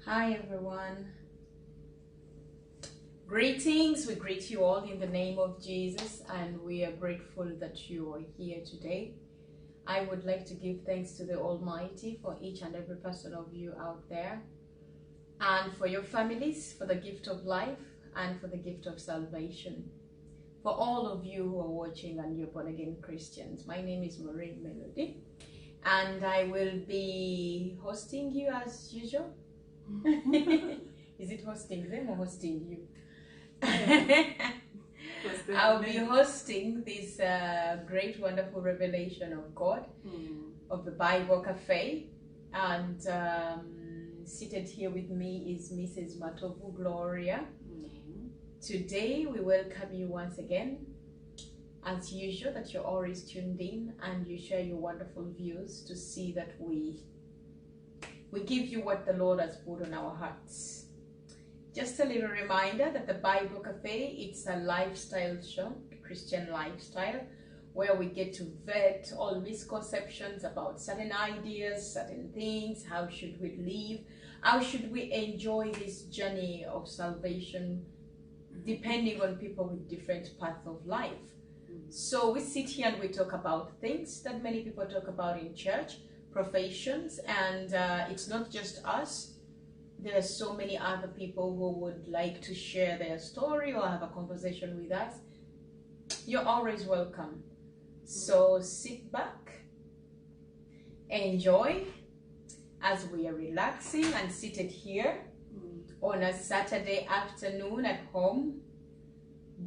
Hi everyone. Greetings. We greet you all in the name of Jesus, and we are grateful that you are here today. I would like to give thanks to the Almighty for each and every person of you out there, and for your families, for the gift of life, and for the gift of salvation. For all of you who are watching and you're born again Christians, my name is Maureen Melody, and I will be hosting you as usual. Is it hosting them or hosting you? I'll be hosting this great, wonderful revelation of God, of the Bible Cafe, and seated here with me is Mrs. Matovu Gloria. Today we welcome you once again, as usual, that you're always tuned in and you share your wonderful views to see that we give you what the Lord has put on our hearts. Just a little reminder that the Bible Cafe, it's a lifestyle show, a Christian lifestyle, where we get to vet all misconceptions about certain ideas, certain things. How should we live? How should we enjoy this journey of salvation, depending on people with different paths of life? So we sit here and we talk about things that many people talk about in church, professions, and it's not just us. There are so many other people who would like to share their story or have a conversation with us. You're always welcome. So sit back, enjoy, as we are relaxing and seated here on a Saturday afternoon at home,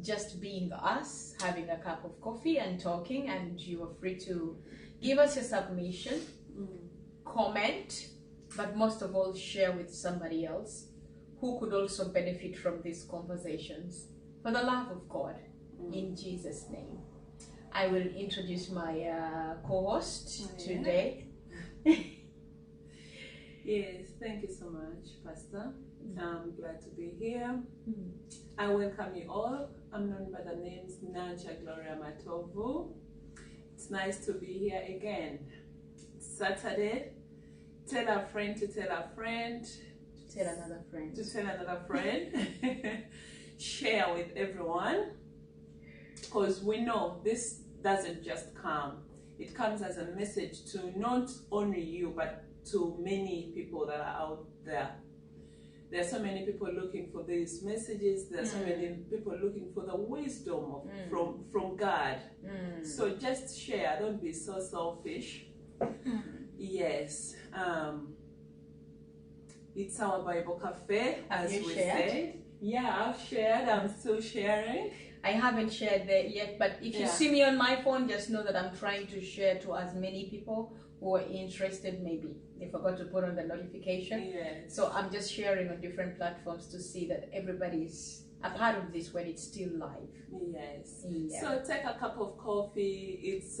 just being us, having a cup of coffee and talking, and you are free to give us your submission, comment, but most of all share with somebody else who could also benefit from these conversations, for the love of God, in Jesus' name. I will introduce my co-host today. Yes, thank you so much, Pastor. I'm glad to be here. I welcome you all. I'm known by the names Naja Gloria Matovu. It's nice to be here again. It's Saturday. Tell a friend to tell a friend. To tell another friend. To tell another friend. Share with everyone. Because we know this doesn't just come. It comes as a message to not only you, but to many people that are out there. There are so many people looking for these messages. There are so many people looking for the wisdom of, from God. So just share. Don't be so selfish. Yes. It's our Bible Cafe, as we said. Yeah, I've shared. I'm still sharing. I haven't shared that yet, but if you see me on my phone, just know that I'm trying to share to as many people who are interested. Maybe they forgot to put on the notification. Yes. So I'm just sharing on different platforms to see that everybody's a part of this when it's still live. Yes. Yeah. So take a cup of coffee. It's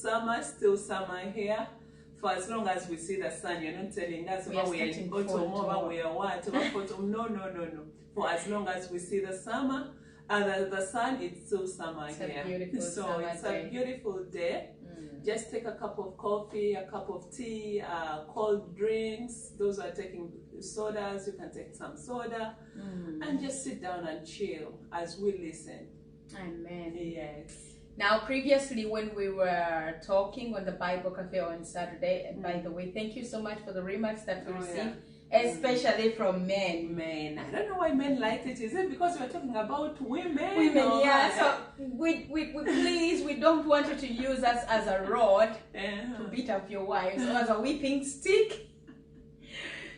summer, still summer here. For as long as we see the sun, you're not telling us we are in autumn, we are what, no. For as long as we see the summer, the sun, it's still summer here. So it's a beautiful day. Just take a cup of coffee, a cup of tea, cold drinks. Those are taking sodas, you can take some soda, and just sit down and chill as we listen. Amen. Yes. Now, previously when we were talking on the Bible Cafe on Saturday, and by the way, thank you so much for the remarks that we received, especially from men. Men. I don't know why men liked it. Is it because we're talking about women? Women, yeah. So we please, we don't want you to use us as a rod to beat up your wives, or as a whipping stick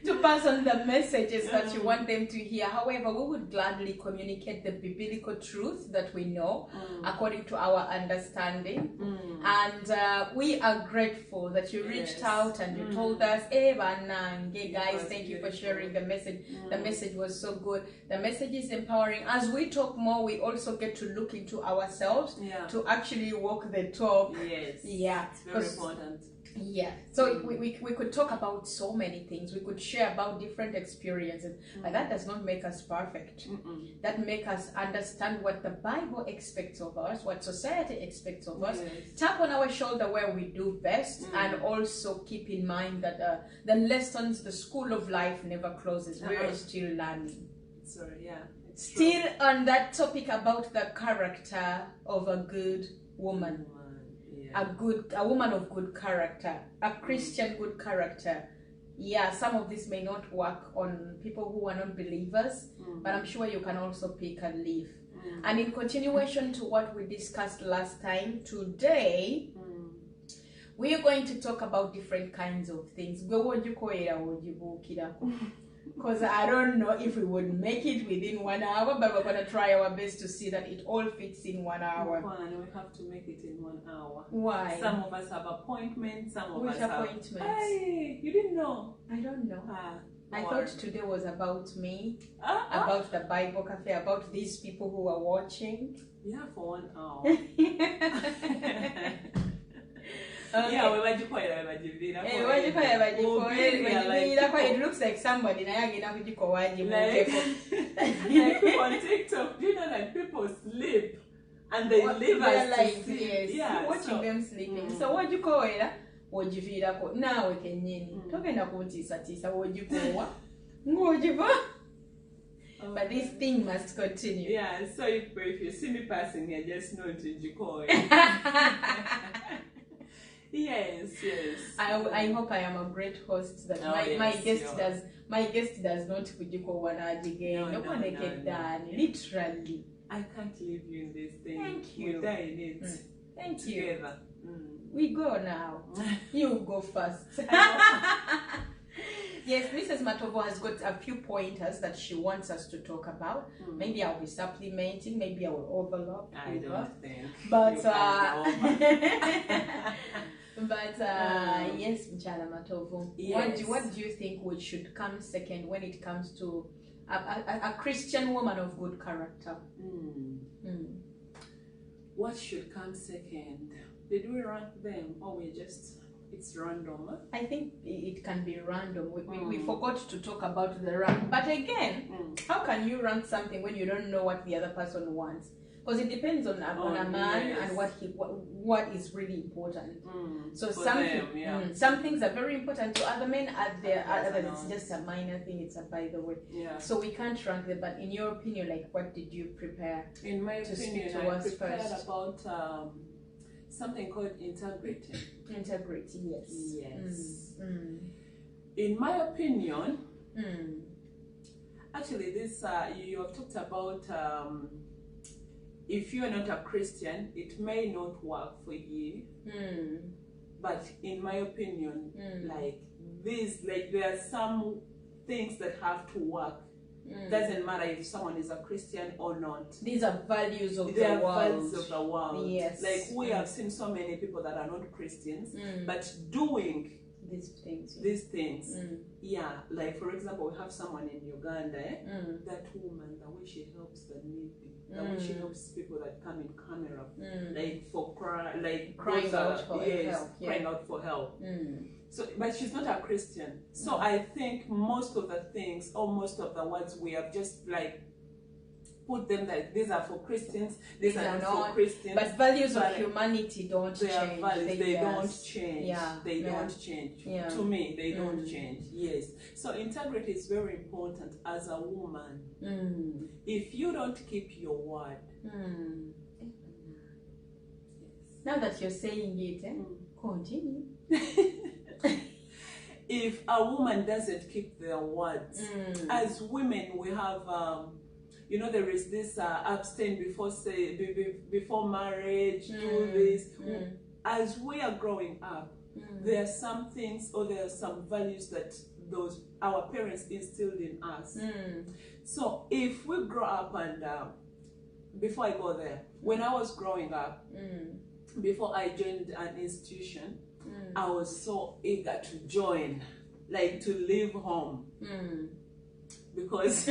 to pass on the messages that you want them to hear. However, we would gladly communicate the biblical truth that we know according to our understanding. And we are grateful that you reached out and you told us, hey guys, thank you for sharing the message. The message was so good. The message is empowering. As we talk more, we also get to look into ourselves to actually walk the talk. Yes. Yeah. It's very important. Yeah, so we could talk about so many things. We could share about different experiences, but that does not make us perfect. That make us understand what the Bible expects of us, what society expects of us. Tap on our shoulder where we do best, and also keep in mind that the lessons, the school of life never closes. We're still learning. So yeah, it's still true. On that topic about the character of a good woman. A woman of good character, a Christian good character. Yeah, some of this may not work on people who are not believers, but I'm sure you can also pick and leave. And in continuation to what we discussed last time, today we are going to talk about different kinds of things. Because I don't know if we would make it within 1 hour, but we're going to try our best to see that it all fits in 1 hour. We have to make it in 1 hour. Why? Some of us have appointments, some of Which us have... appointments? Hey, you didn't know? I don't know. I thought today was about me, about the Bible Cafe, about these people who are watching. Yeah, for 1 hour. Yeah, it looks like somebody like on TikTok. Do you know that people sleep and they leave us like, to see? Yes, yeah, watching them sleeping. So what you call it? Wojivirako nawe kenyini togenda kuntiisatiisa wojikuwa ngojiva. But this thing must continue. Yeah, so if you see me passing here, just know to jikoi. Yes. I hope I am a great host that my guest does not kujiko wanajige. No one get done. Literally. I can't leave you in this thing. Thank you. We die in it. Thank together. We go now. You go first. Yes, Mrs. Matovo has got a few pointers that she wants us to talk about. Maybe I'll be supplementing, maybe I will overlap. I don't think. But yes, Mchala Matovo. Yes. What do you think should come second when it comes to a Christian woman of good character? What should come second? Did we rank them, or it's random? I think it can be random. We forgot to talk about the rank. But again, how can you rank something when you don't know what the other person wants? Because it depends on a man and what is really important. So some things are very important to other men, others it's just a minor thing, it's a by the way. Yeah. So we can't rank them, but in your opinion, like what did you prepare? In my opinion, speak to us prepared first? About something called integrity. Integrity, yes. Yes. In my opinion, actually this you have talked about if you are not a Christian, it may not work for you. But in my opinion, there are some things that have to work. Doesn't matter if someone is a Christian or not. These are values of the world. Values of the world. Yes. Like we have seen so many people that are not Christians, but doing these things. Yeah, like for example, we have someone in Uganda, that woman, the way she helps the needy, the way she helps people that come in camera, like crying out for help. Crying out for help. So, but she's not a Christian. So I think most of the things, or most of the words we have just like put them like these are for Christians, these are not for Christians. But values of humanity don't change. They don't change. Yeah. They don't change. Yeah. To me, they don't change. Yes. So integrity is very important as a woman. If you don't keep your word. Now that you're saying it, continue. If a woman doesn't keep their words, as women we have there is this abstain before marriage, do this. As we are growing up, there are some things or there are some values that our parents instilled in us. So if we grow up and before I go there, when I was growing up, before I joined an institution, I was so eager to join, like to leave home, because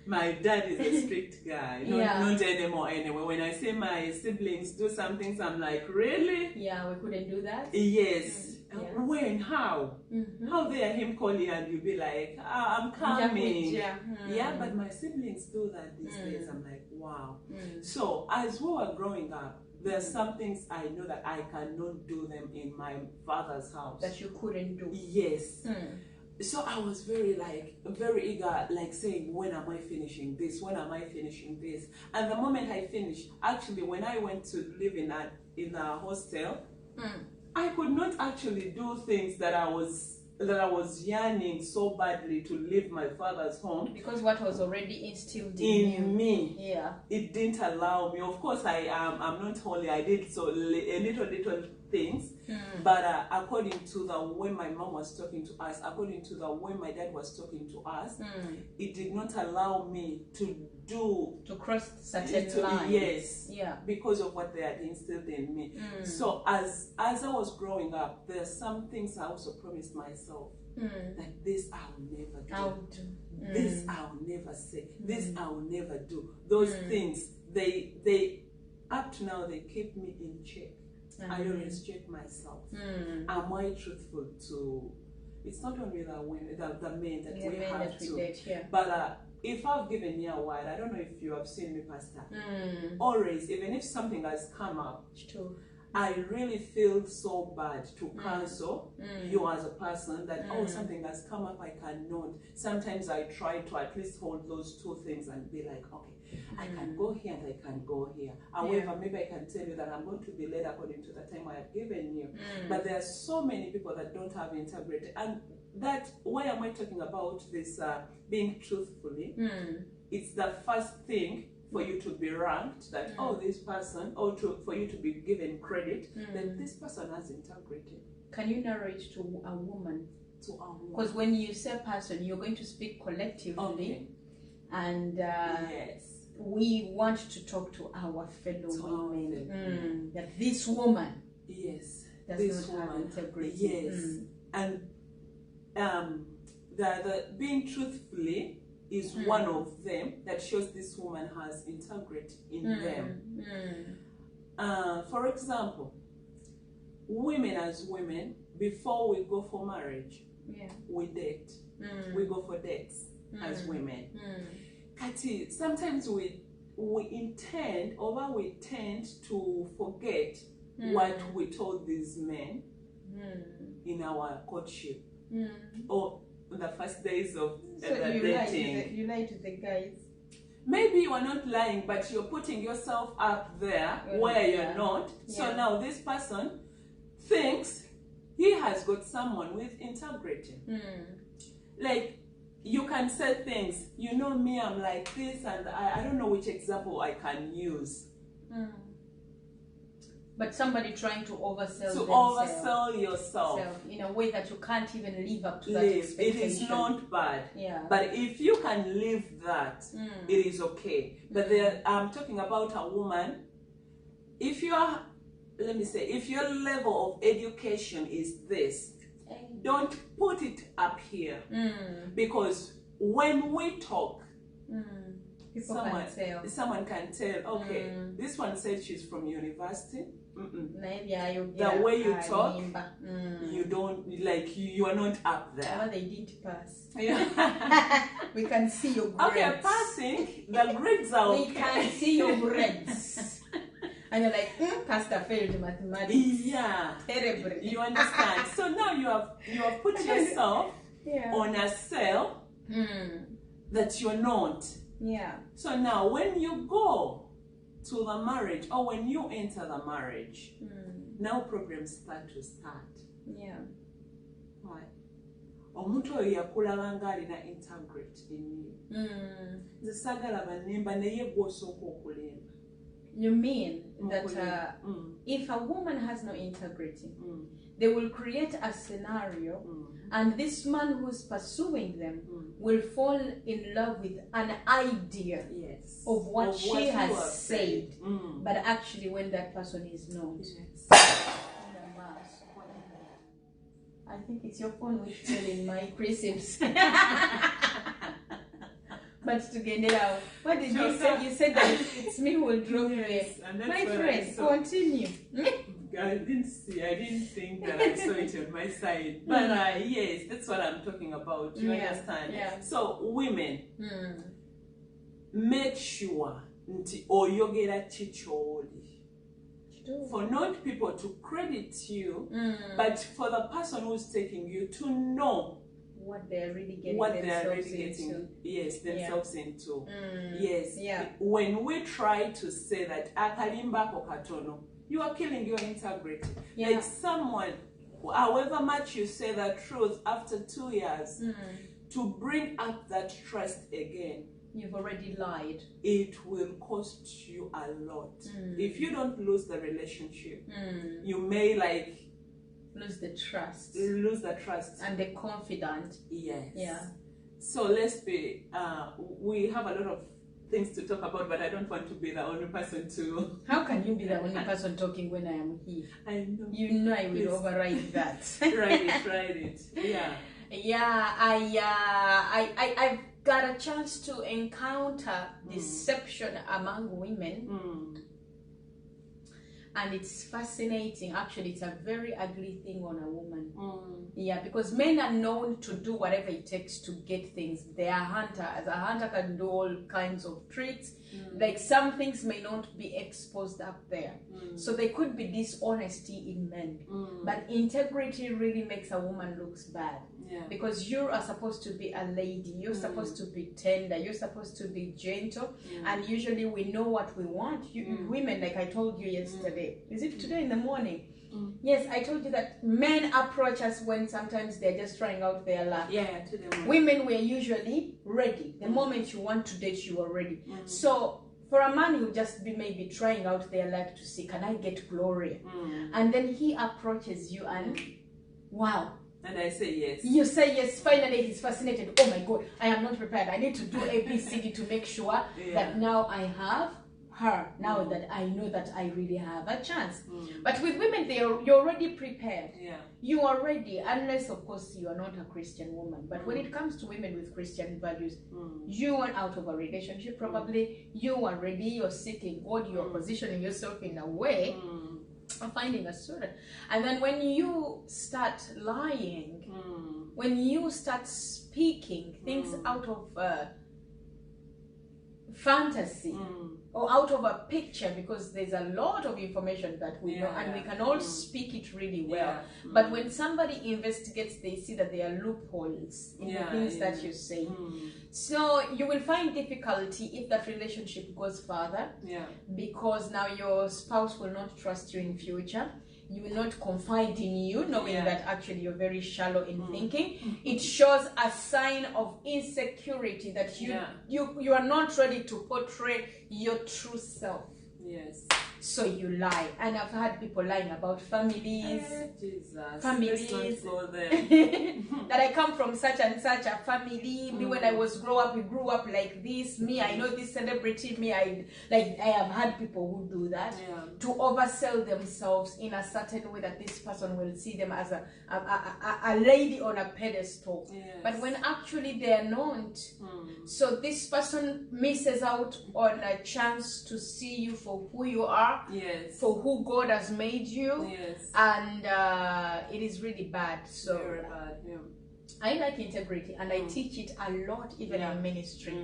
My dad is a strict guy. Not anymore anyway. When I say my siblings do some things, I'm like, really? Yeah, we couldn't do that. Yes. When? How? How dare him call you and you be like, I'm coming. Yeah, but my siblings do that these days. I'm like, wow. So as we were growing up, there are some things I know that I cannot do them in my father's house. That you couldn't do. Yes. So I was very eager, like saying, when am I finishing this? When am I finishing this? And the moment I finished, actually, when I went to live in a hostel, I could not actually do things that I was yearning so badly to leave my father's home. Because what was already instilled in me. Yeah. It didn't allow me. Of course, I'm not holy. I did so little things. But according to the way my mom was talking to us, according to the way my dad was talking to us, it did not allow me to cross certain lines. Yes. Yeah. Because of what they had instilled in me. So as I was growing up, there are some things I also promised myself. That this I will never do. This I will never say. This I will never do. Those things, they up to now, they keep me in check. I always check myself. Am I truthful to? It's not only the women, the men that we have to. But if I've given you a word, I don't know if you have seen me, Pastor. Always, even if something has come up, I really feel so bad to cancel you as a person that, something has come up, I cannot. Sometimes I try to at least hold those two things and be like, okay, I can go here and I can go here. However, maybe I can tell you that I'm going to be led according to the time I have given you. But there are so many people that don't have integrity. And that, why am I talking about this being truthfully? It's the first thing for you to be ranked that, this person, for you to be given credit that this person has integrity. Can you narrate to a woman? To a woman. Because when you say person, you're going to speak collectively. Okay. And yes. We want to talk to our fellow women. That this woman does not have integrity. Yes. And the being truthfully is one of them that shows this woman has integrity in them. For example, women as women, before we go for marriage, we date. We go for dates as women. Kati, sometimes we intend to forget what we told these men in our courtship or the first days of dating. You lie to the guys. Maybe you are not lying, but you're putting yourself up there where you're not. So now this person thinks he has got someone with integrity. Like, you can say things, you know me, I'm like this, and I don't know which example I can use. But somebody trying to oversell oversell yourself in a way that you can't even live up to that expectation. It is not bad. But if you can live that, it is okay. But I'm talking about a woman. If you are, let me say, if your level of education is this, don't put it up here. Because when we talk, someone can tell, okay, this one said she's from university. The way you talk, you don't, like, you are not up there. They didn't pass. We can see your grades. Okay, passing, the grades are okay. We can see your grades. And you're like, Pastor failed mathematics. Yeah. Terrible. You understand? So now you have put yourself on a cell that you're not. So now when you go to the marriage, or when you enter the marriage, now problems start. Why? Omuntu oyo yakulaba nga alina integrity in you. Nze sagala banemba naye gw'osooka okulemba. You mean that if a woman has no integrity, they will create a scenario and this man who's pursuing them will fall in love with an idea of what she has said. But actually when that person is not. I think it's your phone which fell in my precepts. But to get it out, what did you say? You said that it's me who will drop yes, you. and that's My what friend, continue. I didn't think that I saw it on my side. But yes, that's what I'm talking about. You understand? Yeah. So women, make sure nti oyogera chicholi. For not people to credit you, but for the person who's taking you to know what they're really getting into. Yes, themselves into. Yes. Yeah. When we try to say that akalimba ko katono, you are killing your integrity. Yeah. Like someone, however much you say the truth after 2 years, to bring up that trust again, you've already lied. It will cost you a lot. If you don't lose the relationship, you may lose the trust. And the confidence. Yes. Yeah. So let's be, we have a lot of things to talk about, but I don't want to be the only person to... How can you be the only person talking when I am here? I know. You know I will override that. Write it. Yeah. Yeah, I've got a chance to encounter deception among women. And it's fascinating. Actually, it's a very ugly thing on a woman. Yeah, because men are known to do whatever it takes to get things. They are hunters. A hunter can do all kinds of tricks. Like some things may not be exposed up there. So there could be dishonesty in men. But integrity really makes a woman looks bad. Yeah. Because you are supposed to be a lady. You're supposed to be tender. You're supposed to be gentle. And usually we know what we want. Women, like I told you yesterday. Is it today in the morning? Yes, I told you that men approach us when sometimes they're just trying out their luck. Yeah, to the women were usually ready. The moment you want to date, you are ready. So for a man who just be maybe trying out their luck to see, can I get Gloria? And then he approaches you and wow. And I say yes. You say yes. Finally, he's fascinated. Oh my God, I am not prepared. I need to do A, B, C, D to make sure that now I have her. Now that I know that I really have a chance. But with women, you're already prepared. Yeah. You are ready, unless of course you are not a Christian woman. But when it comes to women with Christian values, you are out of a relationship. Probably you are ready. You're seeking God. You're positioning yourself in a way. Finding a student, and then when you start lying, when you start speaking things out of fantasy or out of a picture, because there's a lot of information that we know and we can all speak it really well, but when somebody investigates, they see that there are loopholes in the things that you say. So you will find difficulty if that relationship goes further, because now your spouse will not trust you in future. You will not confide in you, knowing that actually you're very shallow in thinking. It shows a sign of insecurity that you are not ready to portray your true self. Yes. So you lie. And I've had people lying about families. Jesus. Families. Let's not go there. That I come from such and such a family. Me, when I was grow up, we grew up like this. Me, I know this celebrity. Me, I have had people who do that to oversell themselves in a certain way that this person will see them as a lady on a pedestal. But when actually they are not. So this person misses out on a chance to see you for who you are. For who God has made you, and it is really bad. So very bad. I like integrity, and I teach it a lot, even in ministry.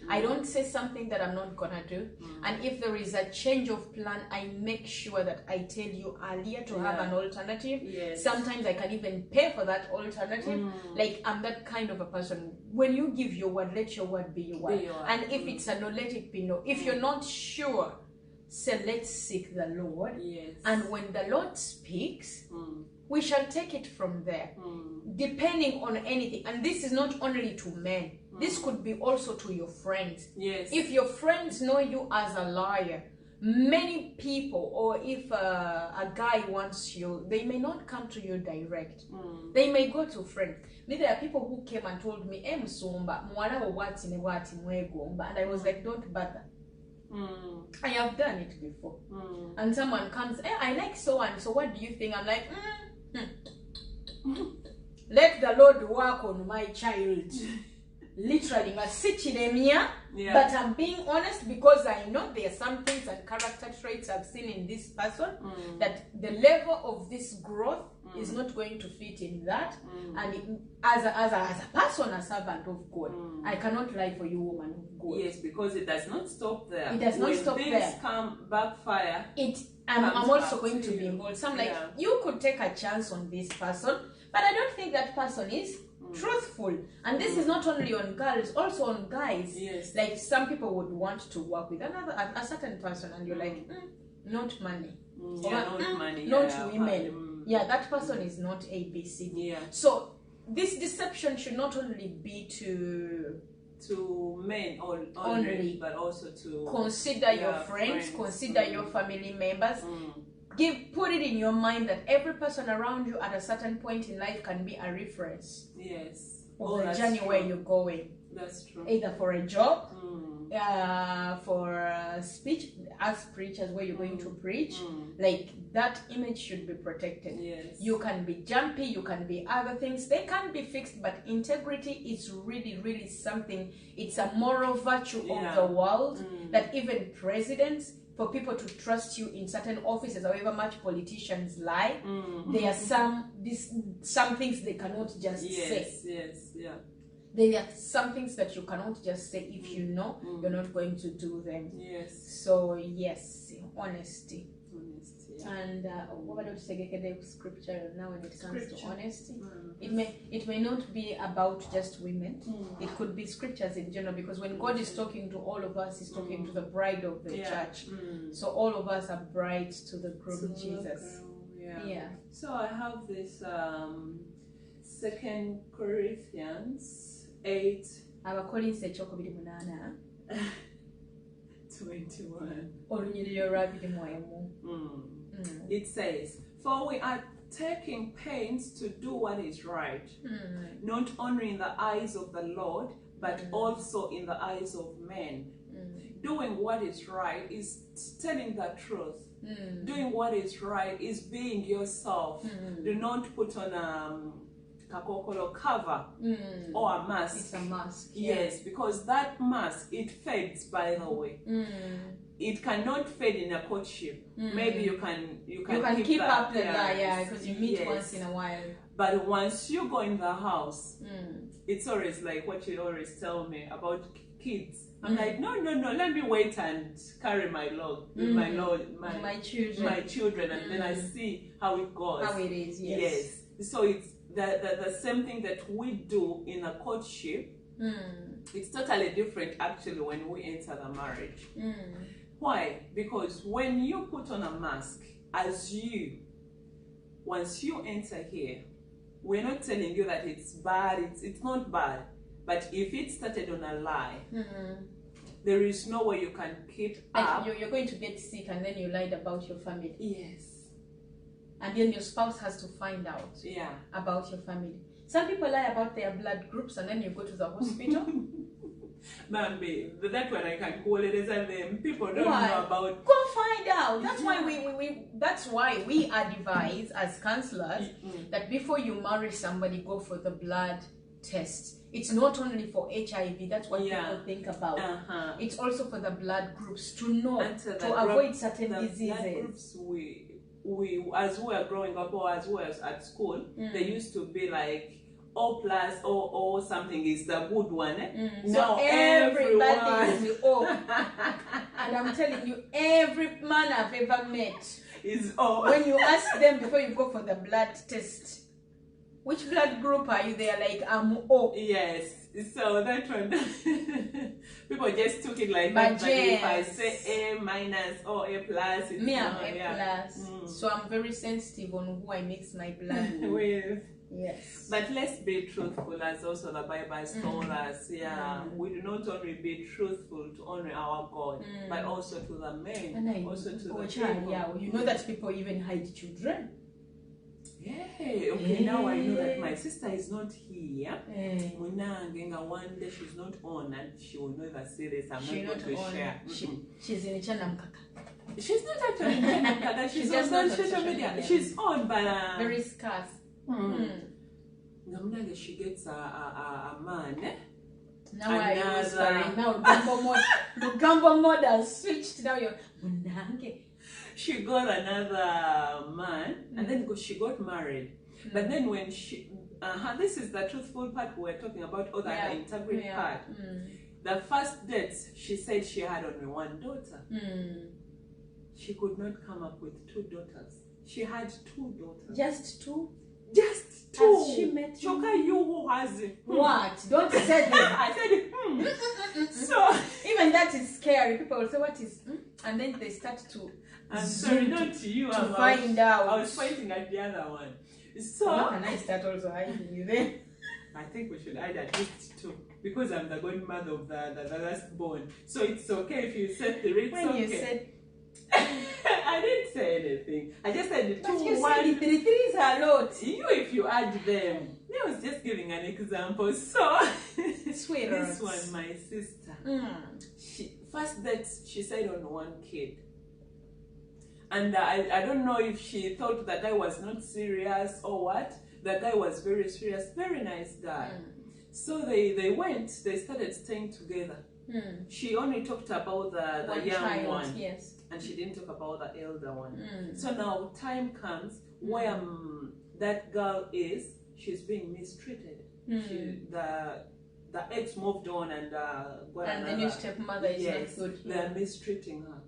I don't say something that I'm not gonna do, and if there is a change of plan, I make sure that I tell you earlier to have an alternative. Sometimes I can even pay for that alternative. Like, I'm that kind of a person. When you give your word, let your word be your word. And if it's a no, let it be no. If you're not sure, say, let's seek the Lord. And when the Lord speaks, we shall take it from there, depending on anything. And this is not only to men. This could be also to your friends. If your friends know you as a liar, many people, or if a guy wants you, they may not come to you direct. They may go to friends. There are people who came and told me, and I was like, don't bother. I have done it before. And someone comes, I like so and so, what do you think? I'm like, let the Lord work on my child. literally ngasichiremia, Yeah. but I'm being honest because I know there are some things and character traits I've seen in this person that the level of this growth is not going to fit in that. And as a person, a servant of God, I cannot lie for you, woman of God. Yes, because it does not stop there. It does not when stop things there. come backfire. I'm also back going to to be you. involved. So I'm like, Yeah. you could take a chance on this person, but I don't think that person is truthful. And this is not only on girls, also on guys. Yes. Like some people would want to work with a certain person, and you're like, not money. Not money. Not women. Yeah, that person is not ABC. Yeah. So this deception should not only be to men only, but also to consider your friends, consider your family members. Put it in your mind that every person around you at a certain point in life can be a reference. Yes. Of the journey where you're going. That's true. Either for a job, for speech, as preachers where you're going to preach, like that image should be protected. Yes. You can be jumpy, you can be other things, they can be fixed, but integrity is really, really something. It's a moral virtue of the world that even presidents, for people to trust you in certain offices, however much politicians lie, there are some things they cannot just say. Yes, yeah. There are some things that you cannot just say if you know you're not going to do them. Yes. So yes, honesty. Yeah. And what about scripture now when it comes to honesty? It may not be about just women. It could be scriptures in general, because when God is talking to all of us, he's talking to the bride of the church. So all of us are brides to the groom Jesus. Yeah. So I have this 2 Corinthians 8 Abakolinse ekyokubiri munaana 21. olunyiriri olwabiri mu emu. It says, "For we are taking pains to do what is right, not only in the eyes of the Lord, but also in the eyes of men." Doing what is right is telling the truth. Doing what is right is being yourself. Do not put on a kakokolo cover or a mask. It's a mask. Yes, because that mask, it fades, by the way. It cannot fade in a courtship. Maybe you can keep up the lie, because you meet once in a while. But once you go in the house, it's always like what you always tell me about kids. I'm like, no, let me wait and carry my log with my children, and then I see how it goes. How it is, yes. So it's the same thing that we do in a courtship. It's totally different actually when we enter the marriage. Why? Because when you put on a mask, once you enter here, we're not telling you that it's bad, it's not bad. But if it started on a lie, there is no way you can keep up. You're going to get sick and then you lied about your family. Yes. And then your spouse has to find out about your family. Some people lie about their blood groups and then you go to the hospital. Mambi, that one I can call it as them. People don't know about. Go find out. That's why we advise as counselors that before you marry somebody, go for the blood test. It's not only for HIV, that's what people think about. It's also for the blood groups to know, to avoid certain diseases. Blood groups we as we are growing up or as we are at school, they used to be like O plus or something is the good one. So everybody is O. And I'm telling you, every man I've ever met is O. When you ask them before you go for the blood test, which blood group are you? They're like, I'm O. Yes. So that one, people just took it like that. But if I say A minus or A plus, it's me, I'm A plus. So I'm very sensitive on who I mix my blood with. Yes. But let's be truthful, as also the Bible told us. We do not only be truthful to honor our God, but also to the men, also to the people. You know that people even hide children. Okay, now I know that my sister is not here. One day she's not on and she will never say this. I'm not going to share. She's in Chanamkaka. She's not actually in Chanamkaka. She's just on social media. She's on, but very scarce. She gets a man Now I was now Lugambo mode has switched. Now you're Munange. She got another man, and then she got married. But then when she, this is the truthful part we're talking about, or the integrity part. The first date, she said she had only one daughter. She could not come up with 2 daughters. She had 2 daughters. Just 2? Just 2. Has she met you? Choka, you who has it. What? Don't say that. I said, So, even that is scary. People will say, what is, and then they start to, I'm sorry, not to you. To find out. I was pointing at the other one. So, how can I start also hiding you then? I think we should hide at least 2. Because I'm the godmother of the last born. So it's okay if you said 3. It's when okay. you said, I didn't say anything. I just said 2. But you said 3 is a lot. You, if you add them. I was just giving an example. So, Sweetheart. This one, my sister. First that she said on 1 kid. And I don't know if she thought that I was not serious or what. The guy was very serious, very nice guy. So they went, they started staying together. She only talked about the young child, one. Yes. And she didn't talk about the elder one. So now time comes where that girl is, she's being mistreated. The ex moved on and the new stepmother is not good. They're mistreating her.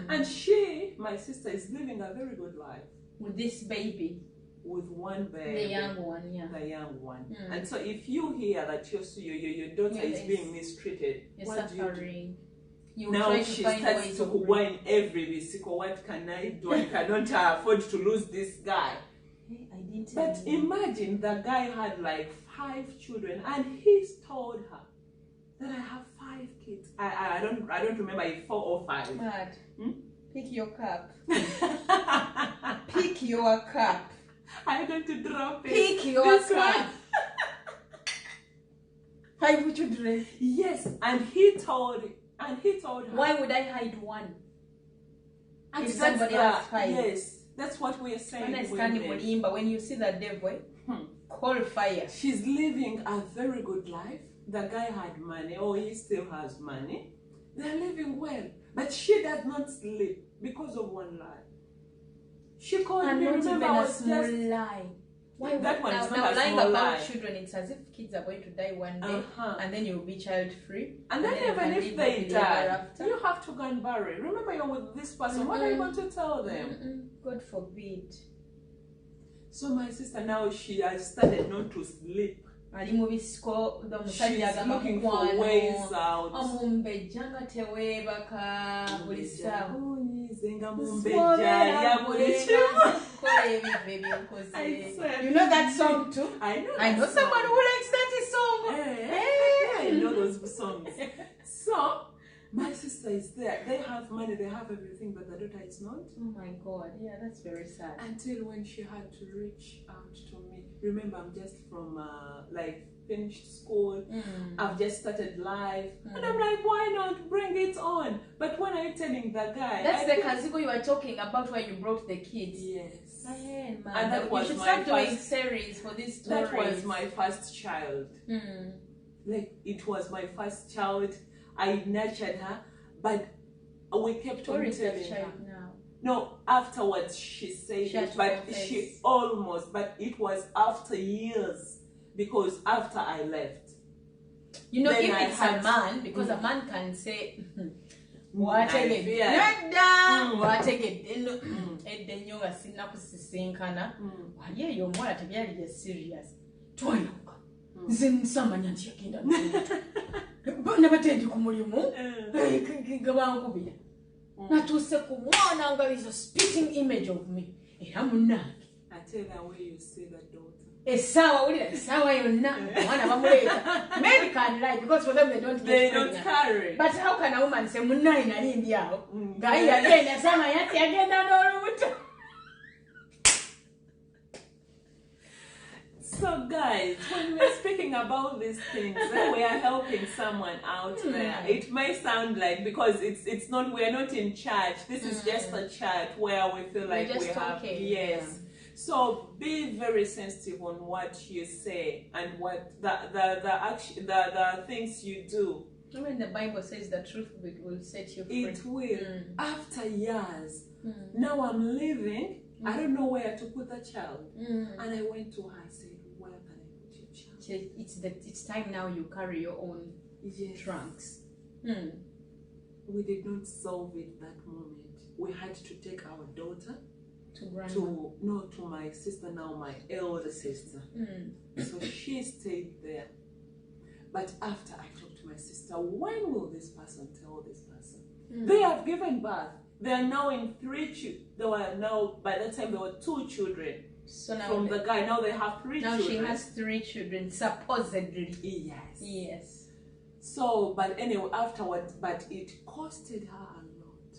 And she, my sister, is living a very good life. With this baby. With one baby. The young one, The young one. And so if you hear that your daughter is being mistreated, what suffering. do you do? Now she starts to whine every bisico. What can I do? I cannot afford to lose this guy. But imagine the guy had like 5 children and he's told her that I have 5 kids. I don't remember if 4 or 5. Mad. Pick your cup. Pick your cup. I'm going to drop it. Pick your cup. 5 children. Yes, and he told her. Why would I hide 1? And if somebody has 5. Yes, that's what we are saying. When you see the devil, call fire. She's living a very good life. The guy had money, or he still has money. They're living well. But she does not sleep because of 1 lie. She called me, remember, a small lie. Why that one is not now a lying small about lie. Children, it's as if kids are going to die one day, and then you'll be child free. And then even if they die, you have to go and bury. Remember, you're with this person. What are you going to tell them? God forbid. So my sister now, she has started not to sleep. She's looking for ways out. You know that song too? I know someone who likes that song. I know those songs. So my sister is there. They have money, they have everything, but the daughter is not. Oh my God, yeah, that's very sad. Until when she had to reach out to me. Remember, I'm just from finished school. I've just started life, and I'm like, why not bring it on? But when I'm telling the guy, that's the Kazigo you were talking about, where you brought the kids. Yes. Man, and that was you should my start doing series for this story. That was my first child. Like, it was my first child. I nurtured her, but we kept on telling her. Now? No, afterwards she said it, but she almost, but it was after years, because after I left. You know, if it's a man, because a man can say, nabatendi ku mulimu gabankubira natuuse ku mwana nga is a spitting image of me era munnange essaawa wulira essaawa yonna omwana bamuleeta men can lie because for them they don't carry. But how can a woman say munnaye nali ndi awo ngaye yagenda samanya nti yagenda n'olubuto. So guys, when we're speaking about these things, we are helping someone out there. It may sound like, because it's not, we're not in church. This is just a chat where we feel like we have, yes. So be very sensitive on what you say and what the things you do. When the Bible says the truth will set you free. It will. After years, now I'm living. I don't know where to put the child. And I went to her and said, where can I put your child? It's time now you carry your own trunks. We did not solve it that moment. We had to take our daughter to my sister, now my elder sister. So she stayed there. But after I talked to my sister, when will this person tell this person? They have given birth. They are now in 3 children. They were now, by that time, there were 2 children. So now from the guy. Now they have 3 children. Now she has 3 children, supposedly. Yes. Yes. So, but anyway, afterwards, but it costed her a lot.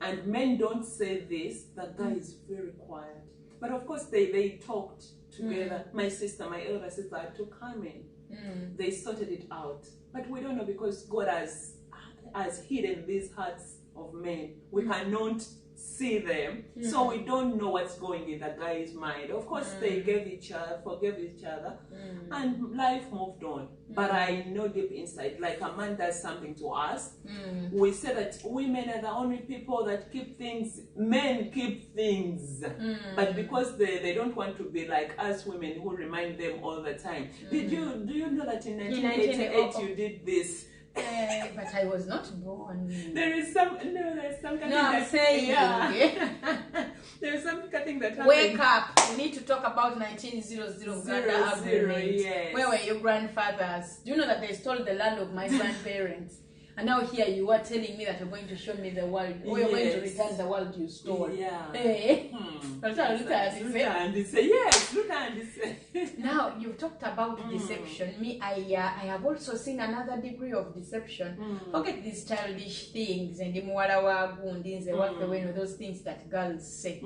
And men don't say this. The guy is very quiet. But of course, they talked together. My sister, my elder sister, I took her in. They sorted it out. But we don't know, because God has hidden these hearts of men. We cannot see them, so we don't know what's going in the guy's mind. Of course, they forgave each other, and life moved on. But I know deep inside, like a man does something to us, we say that women are the only people that keep things. Men keep things, but because they don't want to be like us women who remind them all the time. Do you know that in 1988 you did this? But I was not born. There's some kind I'm saying. There's some cutting that happened. Wake up. We need to talk about 1900 Ghana agreement. Yes. Where were your grandfathers? Do you know that they stole the land of my grandparents? And now here you are telling me that you're going to show me the world. Or you're going to return the world you stole. Yeah. Hey. Yes, look at this. Now, you've talked about deception. Me, I have also seen another degree of deception. Forget these childish things and those things that girls say.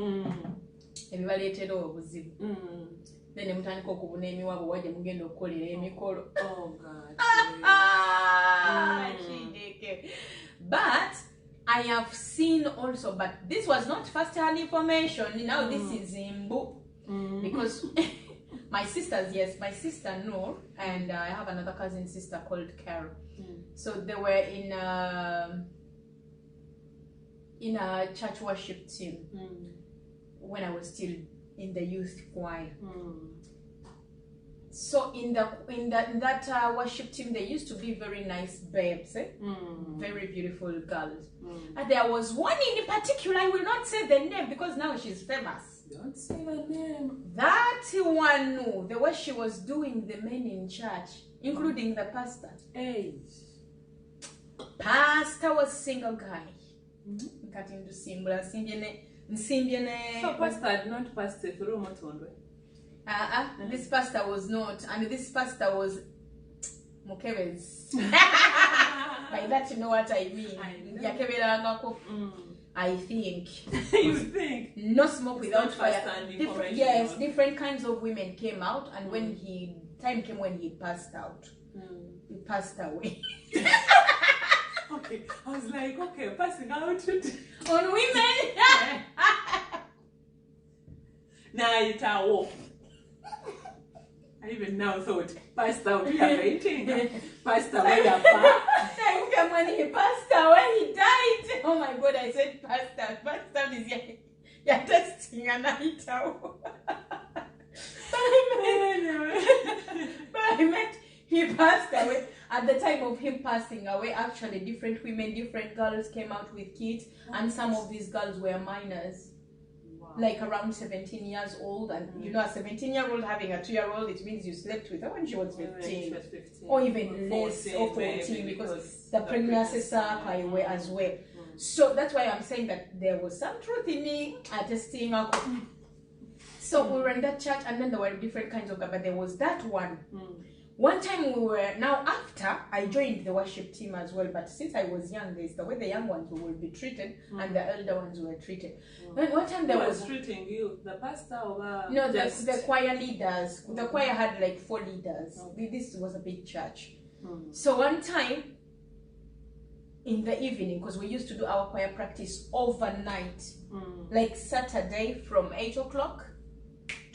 Then mutandika okubuna emiwabo wajja mugenda okukolera emikolo. Oh God. But I have seen also, but this was not first-hand information. Now this is Imbu. Because my sisters, yes, my sister Noor, and I have another cousin sister called Carol. So they were in a church worship team when I was still in the youth choir. So in that worship team, there used to be very nice babes, very beautiful girls. And there was one in particular, I will not say the name because now she's famous. Don't say the name. That one knew the way she was doing the men in church, including the pastor. Pastor was single guy. So pastor had not passed through Motondwe. This pastor was not, and this pastor was Mukebes. By that you know what I mean. I think. You think? No smoke without fire. Different kinds of women came out, and when time came when he passed out. He passed away. Okay, I was like, okay, passing out on women. Now it's a walk. I even now thought, passed out, we are waiting. Passed away, when he passed away, he died. Oh my God, I said passed out. Passed out is you're testing a night out. But I meant he passed away. At the time of him passing away, actually different women, different girls came out with kids, and some of these girls were minors. Like around 17 years old, and you know, a 17-year-old having a 2-year-old, it means you slept with her when she was 15, or even less, or 14, because the pregnancy cycle were as well. So that's why I'm saying that there was some truth in me attesting. So we were in that church, and then there were different kinds of, but there was that one. One time we were, now after I joined the worship team as well, but since I was young, there's the way the young ones will be treated and the elder ones were treated. Then one time there was treating you, the pastor or no, the choir leaders. The choir had like 4 leaders. This was a big church. So one time in the evening, because we used to do our choir practice overnight, like Saturday from 8 o'clock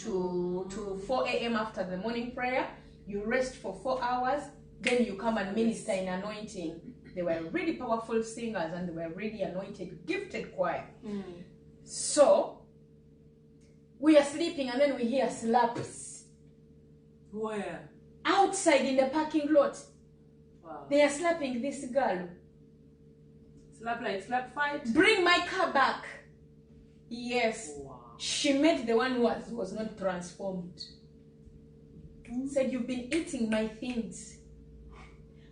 to 4 a.m. after the morning prayer. You rest for 4 hours, then you come and minister in anointing. They were really powerful singers and they were really anointed, gifted choir. So we are sleeping and then we hear slaps. Where? Outside in the parking lot. Wow. They are slapping this girl. Slap like slap fight? Bring my car back. Yes. Wow. She met the one who was not transformed. Said, you've been eating my things.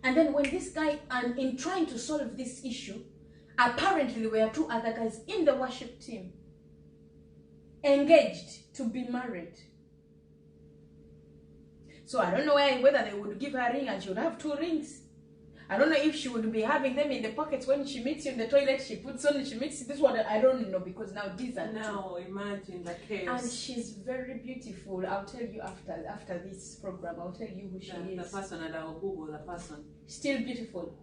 And then when this guy, and in trying to solve this issue, apparently there were 2 other guys in the worship team engaged to be married. So I don't know whether they would give her a ring and she would have 2 rings. I don't know if she would be having them in the pockets when she meets you in the toilet. She puts on, she meets this one. I don't know, because now these are now imagine the chaos. And she's very beautiful. I'll tell you after this program. I'll tell you who she is. The person, and I will Google the person. Still beautiful.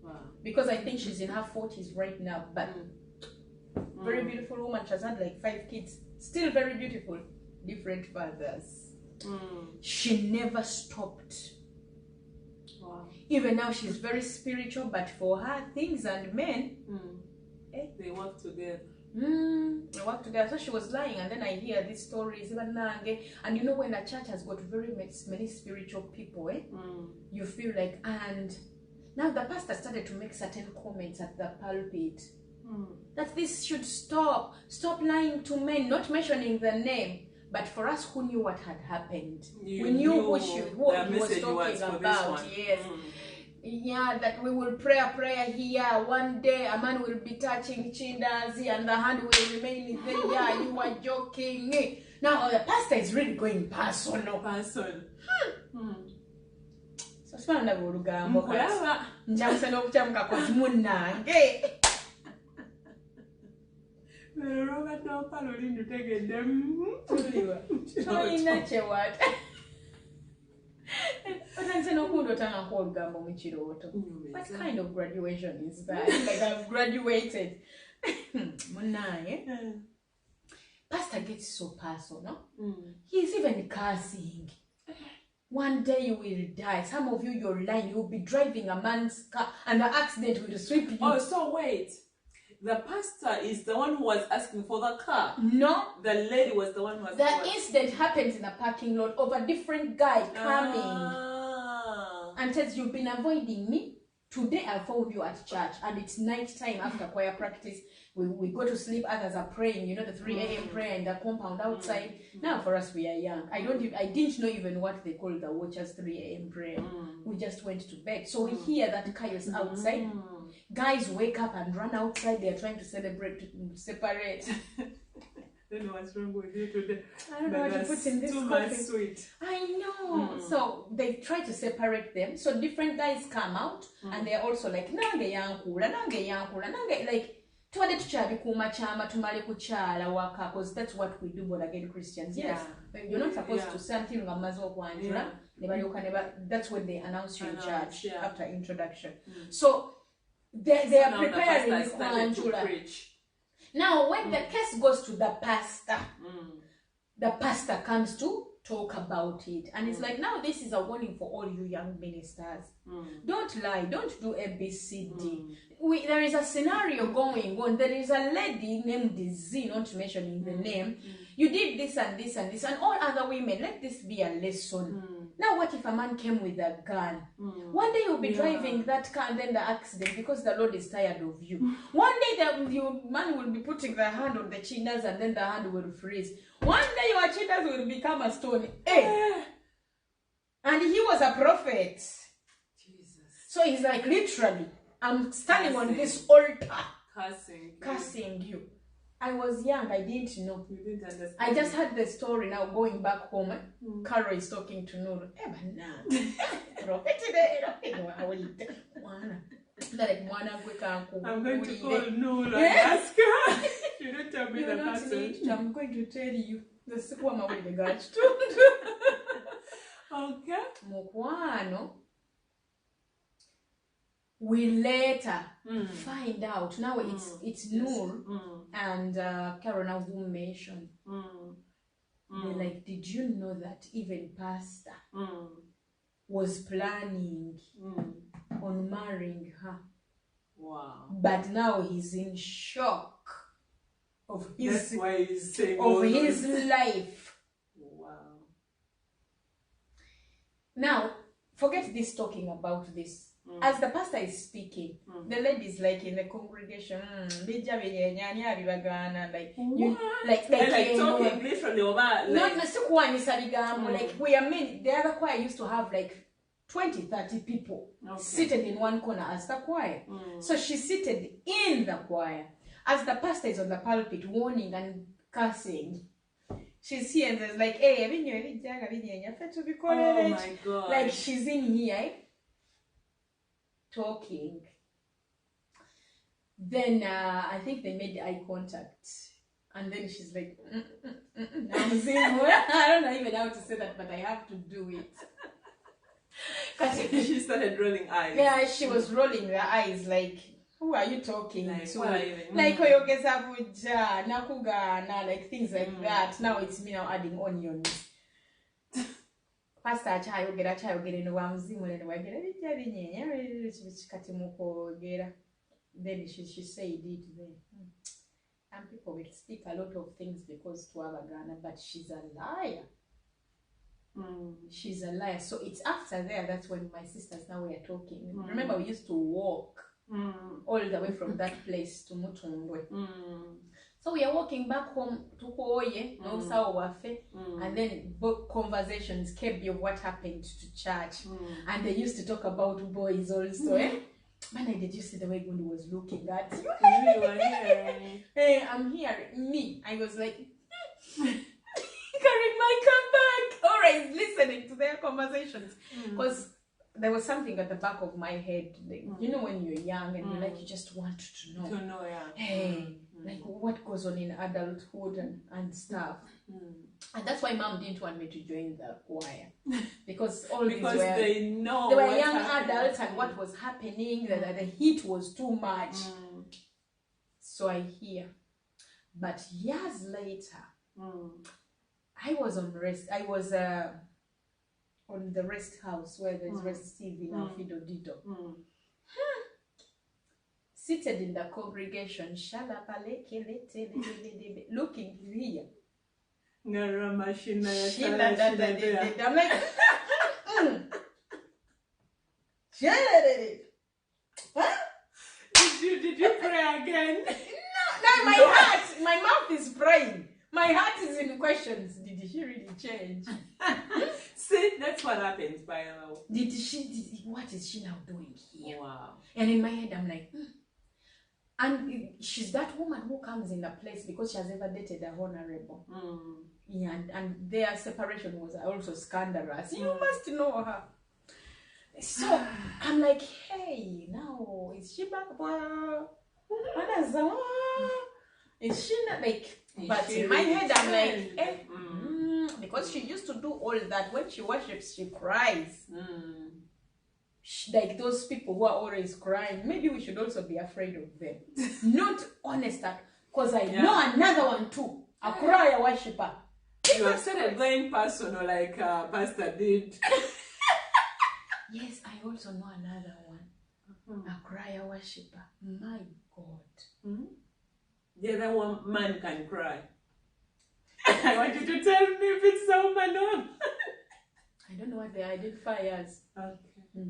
Wow. Because I think she's in her 40s right now, but very beautiful woman. She has had like 5 kids. Still very beautiful. Different fathers. She never stopped. Wow. Even now she's very spiritual, but for her, things and men, they work together. They work together. So she was lying, and then I hear these stories. And you know, when a church has got very many spiritual people, you feel like, and now the pastor started to make certain comments at the pulpit that this should stop lying to men, not mentioning the name. But for us who knew what had happened, we knew what he was talking about. Yes. Yeah, that we will pray a prayer here. One day a man will be touching Chindazi and the hand will remain there. Yeah, you are joking. Now the pastor is really going personal. So spanda bulugambo kati. Njamuse n'okukyamuka kozi munnange. Robert no Palolin to take them. Tolina chewat. What kind of graduation is that? Like, I've graduated. Pastor gets so personal. He's even cursing. One day you will die. Some of you, you're lying. You'll be driving a man's car and the accident will sweep you. Oh, so wait. The pastor is the one who was asking for the car. No. The lady was the one who was. The incident happens in a parking lot of a different guy coming and says, you've been avoiding me. Today I found you at church and it's night time after choir practice. We go to sleep, others are praying, you know, the 3 a.m. prayer in the compound outside. Now for us, we are young. I didn't know even what they call the watchers 3 a.m. prayer. We just went to bed. So we hear that chaos outside. Guys wake up and run outside. They are trying to separate. I don't know what's wrong with you today. I don't know what to put in this too much sweet. I know. So they try to separate them. So different guys come out and they're also like, nange yankula, like, because that's what we do, born again Christians. Yes, you're not supposed to say until that's when they announce you in church after introduction. So they are preparing the now when the case goes to the pastor comes to talk about it, and it's like, now this is a warning for all you young ministers. Don't lie, don't do ABCD. There is a scenario going on. There is a lady named Z, not mentioning the name. You did this and this and this, and all other women. Let this be a lesson. Now what if a man came with a gun? One day you'll be driving that car and then the accident, because the Lord is tired of you. One day the man will be putting the hand on the chinas and then the hand will freeze. One day your chinas will become a stone. Hey. And he was a prophet. Jesus. So he's like, literally, I'm standing on this altar cursing you. I was young, I didn't know. You didn't understand. I just heard the story now going back home. Carol is talking to Nur. I'm going to call Nur and ask her. You don't tell me the person. I'm going to tell you. The Sikwama will be got Okay. Mukwano. We later find out. Now it's Nur and Carol now who mentioned. They're like, did you know that even pastor was planning on marrying her? Wow. But now he's in shock of his, that's why he's saying of his life. Wow. Now, forget this talking about this. As the pastor is speaking, the ladies like in the congregation, like talking literally over not like we are many. The other choir used to have like 20, 30 people seated in one corner as the choir. So she's seated in the choir. As the pastor is on the pulpit warning and cursing, she's here and there's like, hey, oh my God. Like she's in here talking. Then I think they made eye contact. And then she's like, I'm saying, I don't know even how to say that, but I have to do it. She started rolling eyes. Yeah, she was rolling her eyes like, who are you talking like, to? Like nakugana, like things like that. Now it's me now adding onions. Pastor chayogera no wamzimule no wagera bijja binyenya kati mukogera. Then she said it then. And people will speak a lot of things because to Abagana, but she's a liar. She's a liar. So it's after there, that's when my sisters now were talking. Remember, we used to walk all the way from that place to Mutundwe. So we are walking back home to Koye, and then conversations came of what happened to church. And they used to talk about boys also. Man, did you see the way Gundu was looking at you? You were here. Hey, I'm here. Me. I was like, carrying my comeback. Alright, listening to their conversations. Because there was something at the back of my head. Like, you know when you're young and you just want to know. To know, yeah. Hey, like what goes on in adulthood and stuff. And that's why Mom didn't want me to join the choir. Because they know they were young adults and what was happening, the heat was too much. So I hear. But years later, I was on rest. I was on the rest house where there's rest TV now, Fido Dido. Seated in the congregation, looking here. I'm like, huh? Did you pray again? No, my mouth is praying. My heart is in questions. Did she really change? See, that's what happens by now. What is she now doing here? Wow. And in my head, I'm like, And she's that woman who comes in a place because she has ever dated a honorable. Yeah, and their separation was also scandalous. You must know her. So I'm like, hey, now is she back? Is she not like? But in my head, I'm like, because she used to do all that. When she worships, she cries. Like those people who are always crying. Maybe we should also be afraid of them. Not honest, because I know another one too. A crier worshiper. You have started going personal like Pastor did. Yes, I also know another one. A crier worshiper. My God. The other one man can cry. I want you to tell me if it's a woman or not. I don't know what they identify as. Okay.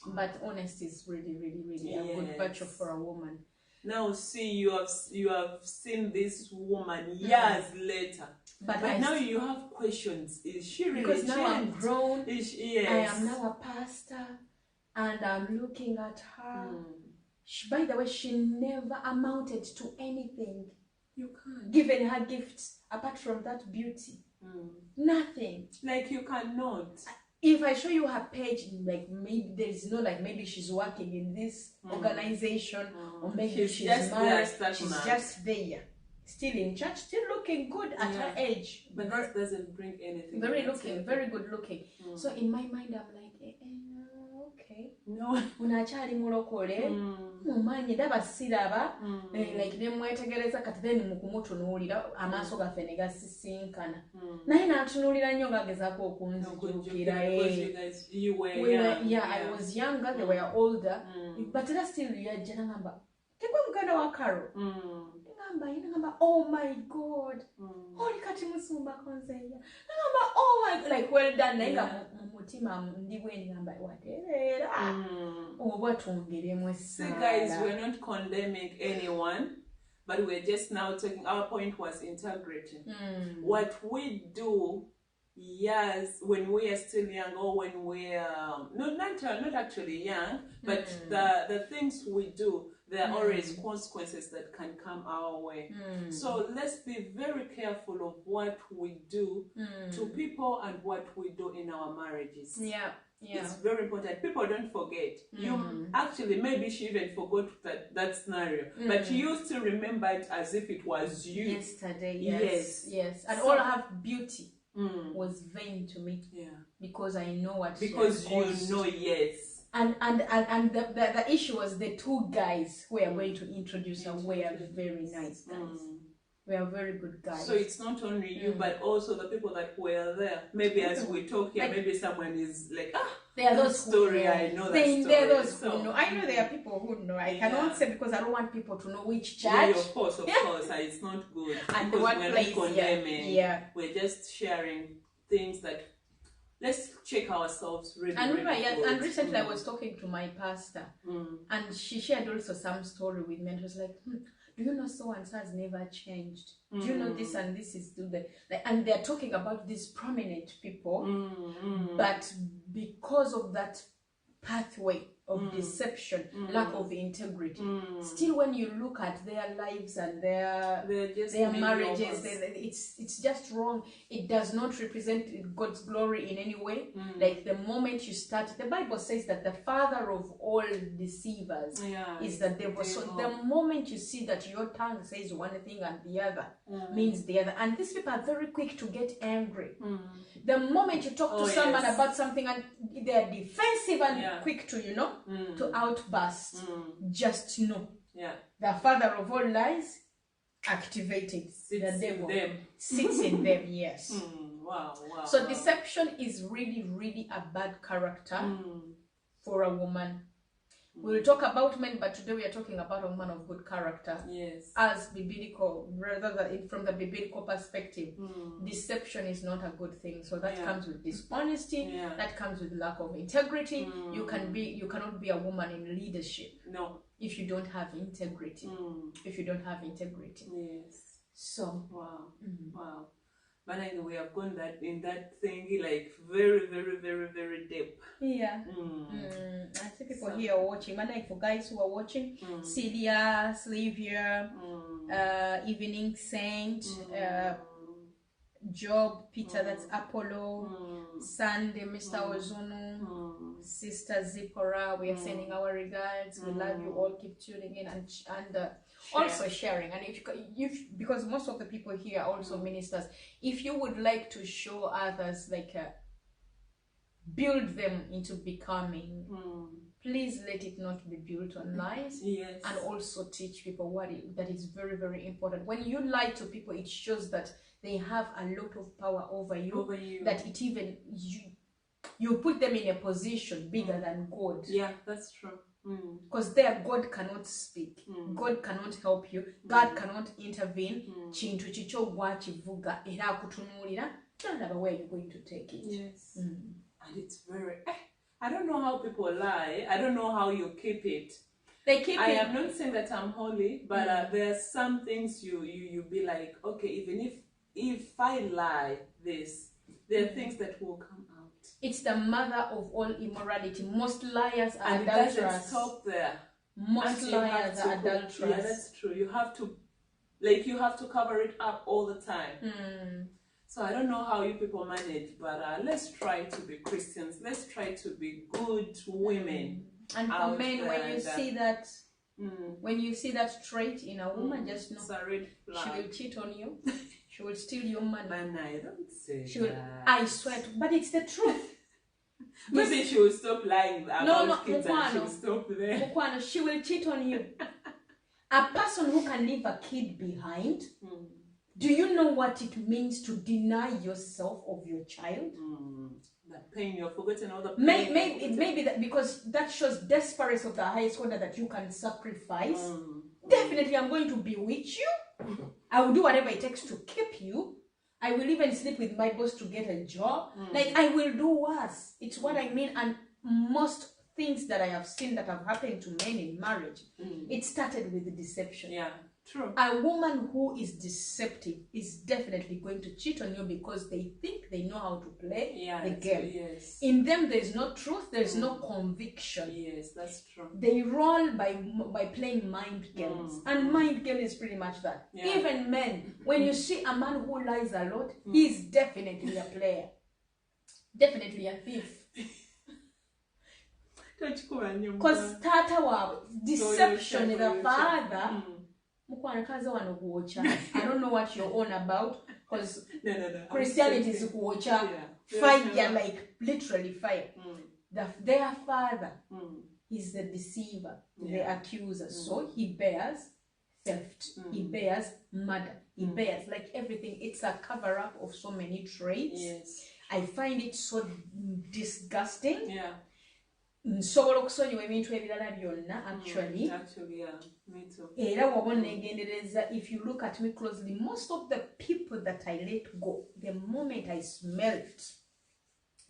But honesty is really, really, really a good virtue for a woman. Now see, you have seen this woman years later. But now you have questions. Is she really because changed? Now I'm grown. Yes. I am now a pastor. And I'm looking at her. By the way, she never amounted to anything. You can't. Given her gifts, apart from that beauty. Nothing. Like you cannot. If I show you her page, like maybe there's no like maybe she's working in this organization or maybe she's married. She's just there, still in church, still looking good at her age. But that doesn't bring anything. Very good looking. So in my mind, I'm like, okay. No. Unachali mulokole. Mumanyi daba siraba. Like nemwetegereza kati then mukumutunuulira amaaso gaffe ne gasisinkana. Naye n'atunuulira nnyo gagezaako okunzijukira. You were young. Yeah, I was younger, they were older. But era still yajja n'agamba, tekwe muganda wa Carol. Ngamba, oh my God. Oli kati musumba konzeya. Ngamba, oh my, like well done. Naye mutima ndibwe ngamba waterera. Oba twongeremu essala. See guys, we're not condemning anyone, but we're just now talking, our point was integrity. What we do, yes, when we are still young, or when we are not actually young, but the things we do, there are always consequences that can come our way. So let's be very careful of what we do to people and what we do in our marriages. Yeah. It's very important. People don't forget. You actually, maybe she even forgot that scenario, but you still remember it as if it was you. Yesterday, yes. And all her beauty was vain to me. Yeah. Because I know what because she has you know, yes. And the issue was the two guys who are going to introduce her were very nice guys. We are very good guys. So it's not only you, but also the people that were there. Maybe as we talk here, like, maybe someone is like, they are those story. I know that story. They are those who know. I know there are people who know. I cannot say because I don't want people to know which church. Yeah, of course. It's not good. And because what we're place? Not condemning. Yeah. We're just sharing things that. Let's check ourselves really. And and recently I was talking to my pastor, and she shared also some story with me, and she was like, do you know so and so has never changed? Do you know this and this is do the and they're talking about these prominent people, but because of that pathway of deception, lack of integrity, still when you look at their lives and their marriages, it's just wrong. It does not represent God's glory in any way. Like the moment you start, the Bible says that the father of all deceivers is the devil. So the moment you see that your tongue says one thing and the other means the other, and these people are very quick to get angry. The moment you talk to someone about something and they're defensive and quick to, to outburst, just know the father of all lies activated. The devil sits in them, yes. Wow. So deception is really, really a bad character for a woman. We'll talk about men, but today we are talking about a woman of good character. Yes. As biblical, rather than from the biblical perspective, deception is not a good thing. So that comes with dishonesty. That comes with lack of integrity. You cannot be a woman in leadership. No. If you don't have integrity. If you don't have integrity. Yes. So. Wow. But anyway, we have gone in that thing like very, very, very, very deep. Yeah. I see people here watching. But like for guys who are watching, Celia, Sylvia, Evening Saint, Job, Peter, that's Apollo, Sunday, Mr. Ozunu, Sister Zipporah, we are sending our regards. We love you all. Keep tuning in and also sharing. And if because most of the people here are also ministers, if you would like to show others, like build them into becoming, please let it not be built on lies. Yes. And also teach people that is very, very important. When you lie to people, it shows that they have a lot of power over you. That it even you put them in a position bigger than God. Yeah, that's true. Because there God cannot speak. God cannot help you. God cannot intervene. Chintu chicho gwachivuga era akutunuulira. Don't know where you're going to take it. Yes. And it's very I don't know how people lie. I don't know how you keep it. They keep it. I am not saying that I'm holy, but there are some things you be like, okay, even if I lie this, there are things that will come out. It's the mother of all immorality. Most liars are and adulterers. It doesn't stop there. Most liars are adulterers. Yeah, that's true. You have to cover it up all the time. So I don't know how you people manage, but let's try to be Christians. Let's try to be good women. And for men, when you see that trait in a woman, just know she will cheat on you. She will steal your money. Man, I don't say I swear, but it's the truth. Maybe she will stop lying about kids and she will Mukwano. stop there. Mukwano, she will cheat on you. A person who can leave a kid behind, do you know what it means to deny yourself of your child? That pain, you're forgetting all the pain. Maybe that, because that shows desperation of the highest order, that you can sacrifice. Definitely, I'm going to be with you. I will do whatever it takes to keep you. I will even sleep with my boss to get a job. Like, I will do worse. It's what I mean. And most things that I have seen that have happened to men in marriage, it started with deception. Yeah, true. A woman who is deceptive is definitely going to cheat on you because they think they know how to play the game. Yes. In them, there is no truth, there is no conviction. Yes, that's true. They roll by playing mind games. And mind game is pretty much that. Yeah. Even men, when you see a man who lies a lot, he's definitely a player. Definitely a thief. Because deception is the father. I don't know what you're on about, because Christianity is fire, like literally fire. Their father is the deceiver, the accuser. So he bears theft, he bears murder, he bears like everything. It's a cover up of so many traits. Yes. I find it so disgusting. Yeah. Nsobola okusonyiwa ebintu ebirala byonna actually. Actually, yeah, me too. Era wabona negendereza, if you look at me closely, most of the people that I let go, the moment I smelled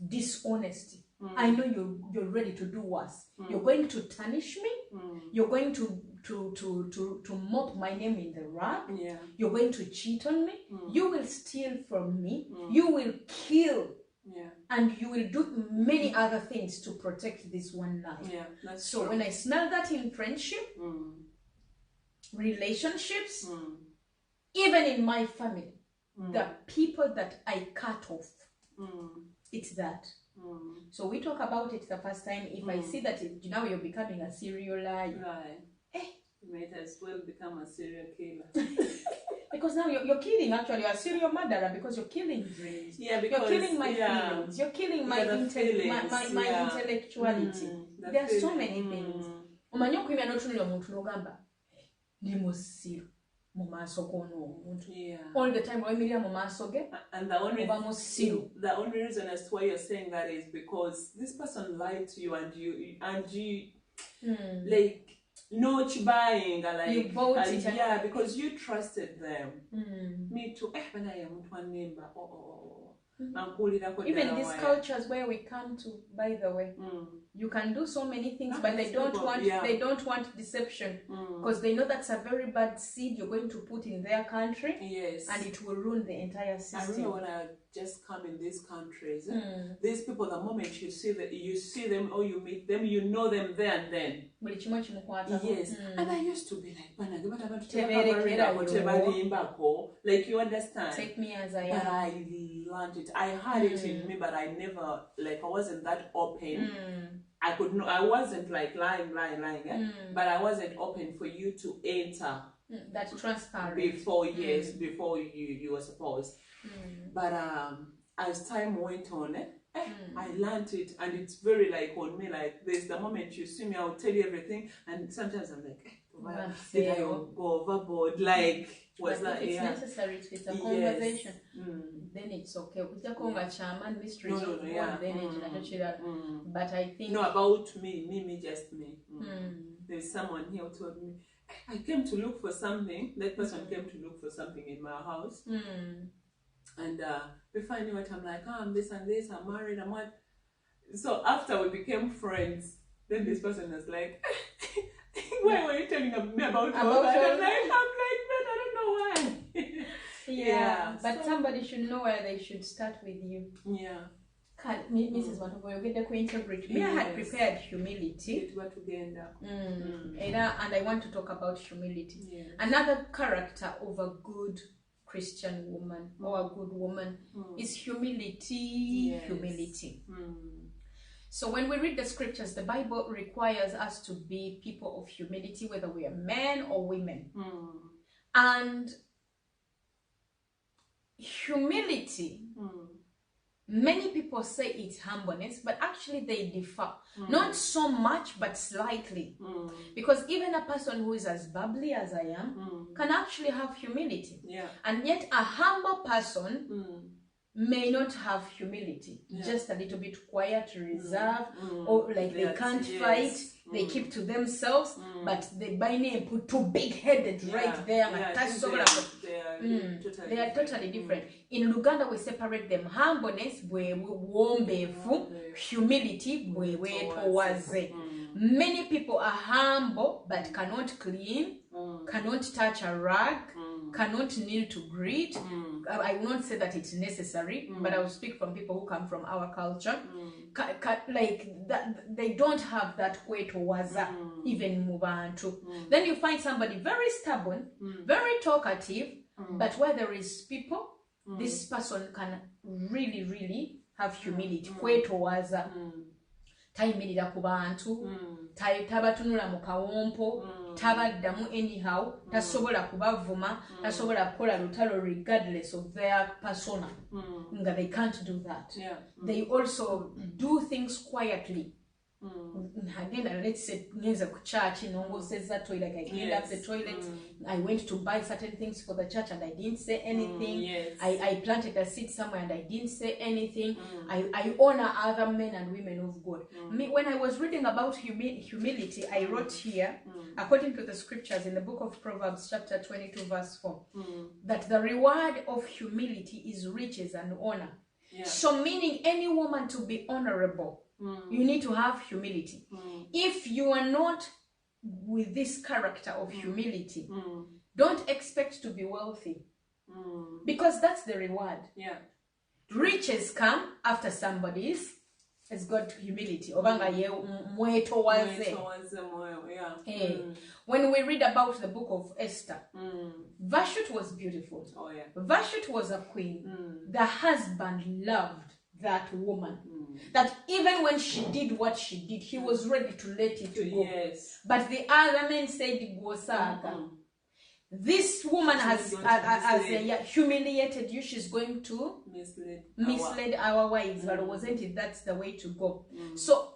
dishonesty, I know you're ready to do worse. You're going to tarnish me. You're going to mop my name in the rug. Yeah. You're going to cheat on me. You will steal from me. You will kill. Yeah. And you will do many other things to protect this one life. Yeah, that's so true. When I smell that in friendship, relationships, even in my family, the people that I cut off, it's that. So we talk about it the first time. If I see that now you're becoming a serial liar, you might as well become a serial killer. Because now you're killing, actually, you're a serial murderer, because you're killing dreams. Yeah, because you're killing my feelings. You're killing my intellectuality. There are so many things. Omanyi okuimya n'otunulira omuntu n'ogamba ndi musiru mu maaso g'ono omuntu. All the time oyimirira mu maaso ge oba musiru. The only reason as to why you're saying that is because this person lied to you and you like no buying, like you bought it, yeah, because you trusted them. Me too. Even these cultures where we come to, by the way, you can do so many things, but they don't want deception, because they know that's a very bad seed you're going to put in their country. Yes, and it will ruin the entire system. I remember when I just come in these countries, these people, the moment you see them or you meet them, you know them there and then. Yes, and I used to be like, like, you understand? Take me as I am. But I learned it. I had it in me, but I never, like, I wasn't that open. I could know, I wasn't like lying, but I wasn't open for you to enter. That's transparent. Before you were supposed. But as time went on, I learned it, and it's very like on me, like there's the moment you see me, I'll tell you everything, and sometimes I'm like, did I go overboard? Like, was but that if it's necessary, if it's a conversation, then it's okay. But I think about me, just me. There's someone here who told me, I came to look for something. That person came to look for something in my house. And before I knew it, I'm like, I'm this and this, I'm married, I'm what. So after we became friends, then this person was like, why were you telling me about all that? I'm like, man, I don't know why. Yeah, but somebody should know where they should start with you. Yeah. Mrs. Matogo, you get the integrity. I had prepared humility. And I want to talk about humility. Another character of a good Christian woman or a good woman is humility. Humility. So when we read the scriptures, the Bible requires us to be people of humility, whether we are men or women. And humility Many people say it's humbleness, but actually they differ. Not so much, but slightly. Because even a person who is as bubbly as I am can actually have humility. Yeah. And yet a humble person may not have humility. Just a little bit quiet, reserved, or like they can't fight. They keep to themselves, but they by name put too big-headed right there. They are totally different. In Luganda, we separate them. Humbleness, humility, many people are humble but cannot clean, cannot touch a rag, cannot kneel to greet. I will not say that it's necessary, but I will speak from people who come from our culture. Like that, they don't have that kweto waza, even mubantu. Then you find somebody very stubborn, very talkative, but where there is people, this person can really, really have humility. Kweto waza. Tayimirira ku bantu, tabatunula mu kawompo, tabaddamu anyhow, tasobola kubavuma, tasobola kukola lutalo regardless of their persona. They can't do that. They also do things quietly. Again, let's say church, says that toilet, I cleaned up the toilet, I went to buy certain things for the church and I didn't say anything. I planted a seed somewhere and I didn't say anything. I honor other men and women of God. When I was reading about humility, I wrote here, according to the scriptures in the book of Proverbs chapter 22 verse 4, that the reward of humility is riches and honor. So meaning any woman to be honorable, you need to have humility. If you are not with this character of humility, don't expect to be wealthy. Because that's the reward. Riches come after somebody has got humility. When we read about the book of Esther, Vashti was beautiful. Vashti was a queen. The husband loved that woman. That even when she did what she did, he was ready to let it go. But the other men said, go saga. This woman has humiliated you. She's going to mislead our wives. But wasn't it? That's the way to go. So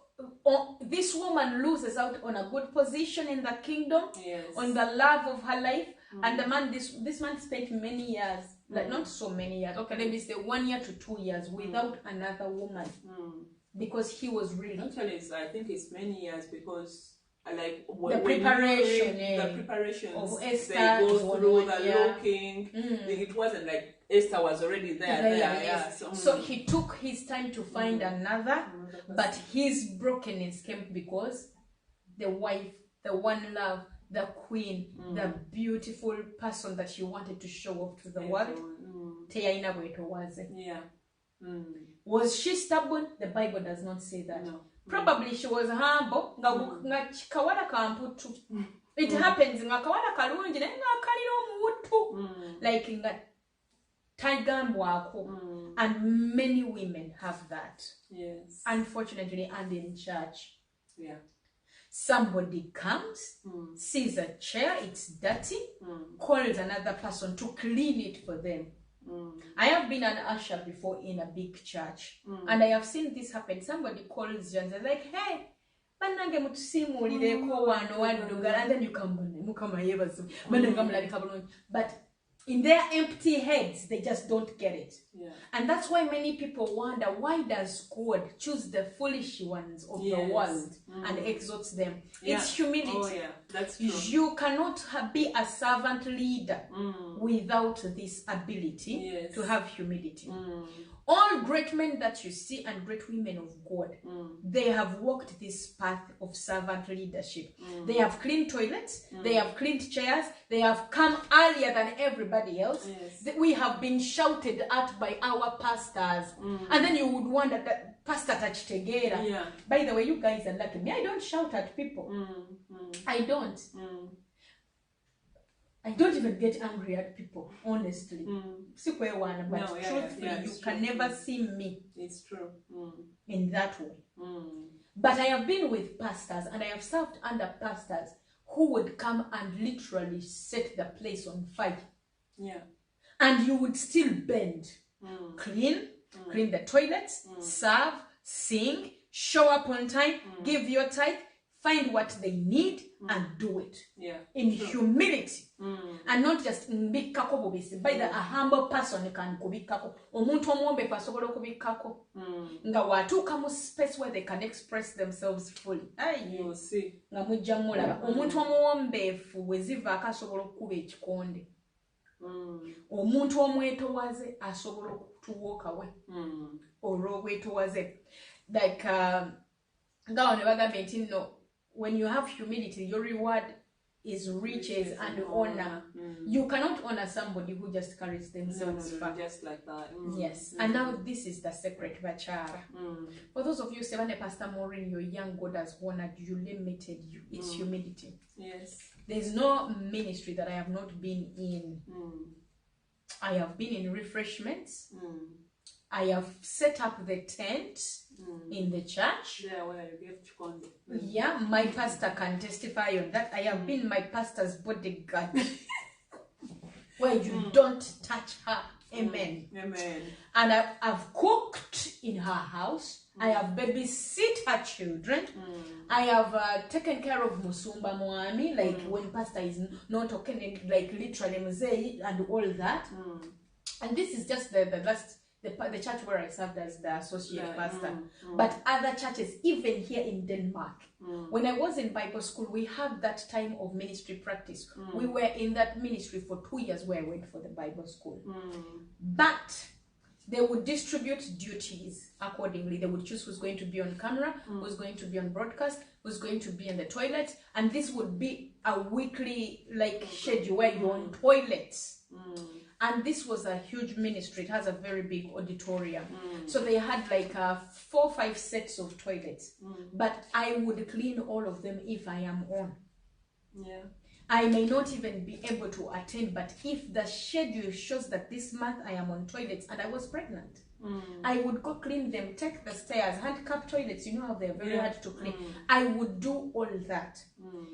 this woman loses out on a good position in the kingdom, on the love of her life. And the man, this man spent many years, like not so many years, okay, let me say 1 year to 2 years without another woman, because he was really. Actually, I think it's many years because like the preparation, the preparations of Esther, they go through the looking. It wasn't like Esther was already there. So he took his time to find another, but his brokenness came because the wife, the one love, the queen, the beautiful person that she wanted to show off to the world. Was she stubborn? The Bible does not say that. No. Probably she was humble. It happens. Like and many women have that. Unfortunately, and in church. Somebody comes, sees a chair, it's dirty, calls another person to clean it for them. I have been an usher before in a big church, and I have seen this happen. Somebody calls you and they're like, hey, and then you come, but in their empty heads, they just don't get it. And that's why many people wonder, why does God choose the foolish ones of the world and exalts them? It's humility. That's true. You cannot be a servant leader without this ability to have humility. All great men that you see and great women of God, they have walked this path of servant leadership. They have cleaned toilets, they have cleaned chairs, they have come earlier than everybody else. We have been shouted at by our pastors. And then you would wonder that Pastor Tachitegera. By the way, you guys are lucky. Me, I don't shout at people. I don't. I don't even get angry at people, honestly. But truthfully, you can never see me. It's true. In that way. But I have been with pastors and I have served under pastors who would come and literally set the place on fire. And you would still bend, clean, clean the toilets, serve, sing, show up on time, give your tithe, find what they need and do it. In humility. And not just mbikako bubisi. By the a humble person can kubikako. Omuntu omwombe pasobola kubikako. Nga watuuka mu space where they can express themselves fully. You'll see. Nga mujja mulaba. Omuntu omuwombeefu bwe zivaako asobola okukuba ekikonde. Omuntu omwetowaze asobola okutuwookawe. Olw'obwetowaze. Like, nga wano bagambye nti nno, when you have humility, your reward is riches and honor. You cannot honor somebody who just carries themselves far. Just like that. Yes. And now this is the secret, Bachara. For those of you saying, Pastor Maureen, you're young, God has honored you, limited you. It's humility. Yes. There's no ministry that I have not been in. I have been in refreshments. I have set up the tent in the church. Yeah, my pastor can testify on that. I have been my pastor's bodyguard. Where you don't touch her. Amen. Amen. And I've cooked in her house. I have babysit her children. I have taken care of Musumba Mwami, like when pastor is not okay, like literally Mzee and all that. And this is just the last. The church where I served as the associate pastor. But other churches, even here in Denmark, when I was in Bible school, we had that time of ministry practice. We were in that ministry for 2 years where I went for the Bible school. But they would distribute duties accordingly. They would choose who's going to be on camera, who's going to be on broadcast, who's going to be in the toilet. And this would be a weekly schedule where you're on toilets. And this was a huge ministry. It has a very big auditorium. So they had like 4 or 5 sets of toilets. But I would clean all of them if I am on. Yeah. I may not even be able to attend, but if the schedule shows that this month I am on toilets and I was pregnant, I would go clean them, take the stairs, handicap toilets, you know how they're very hard to clean. I would do all that.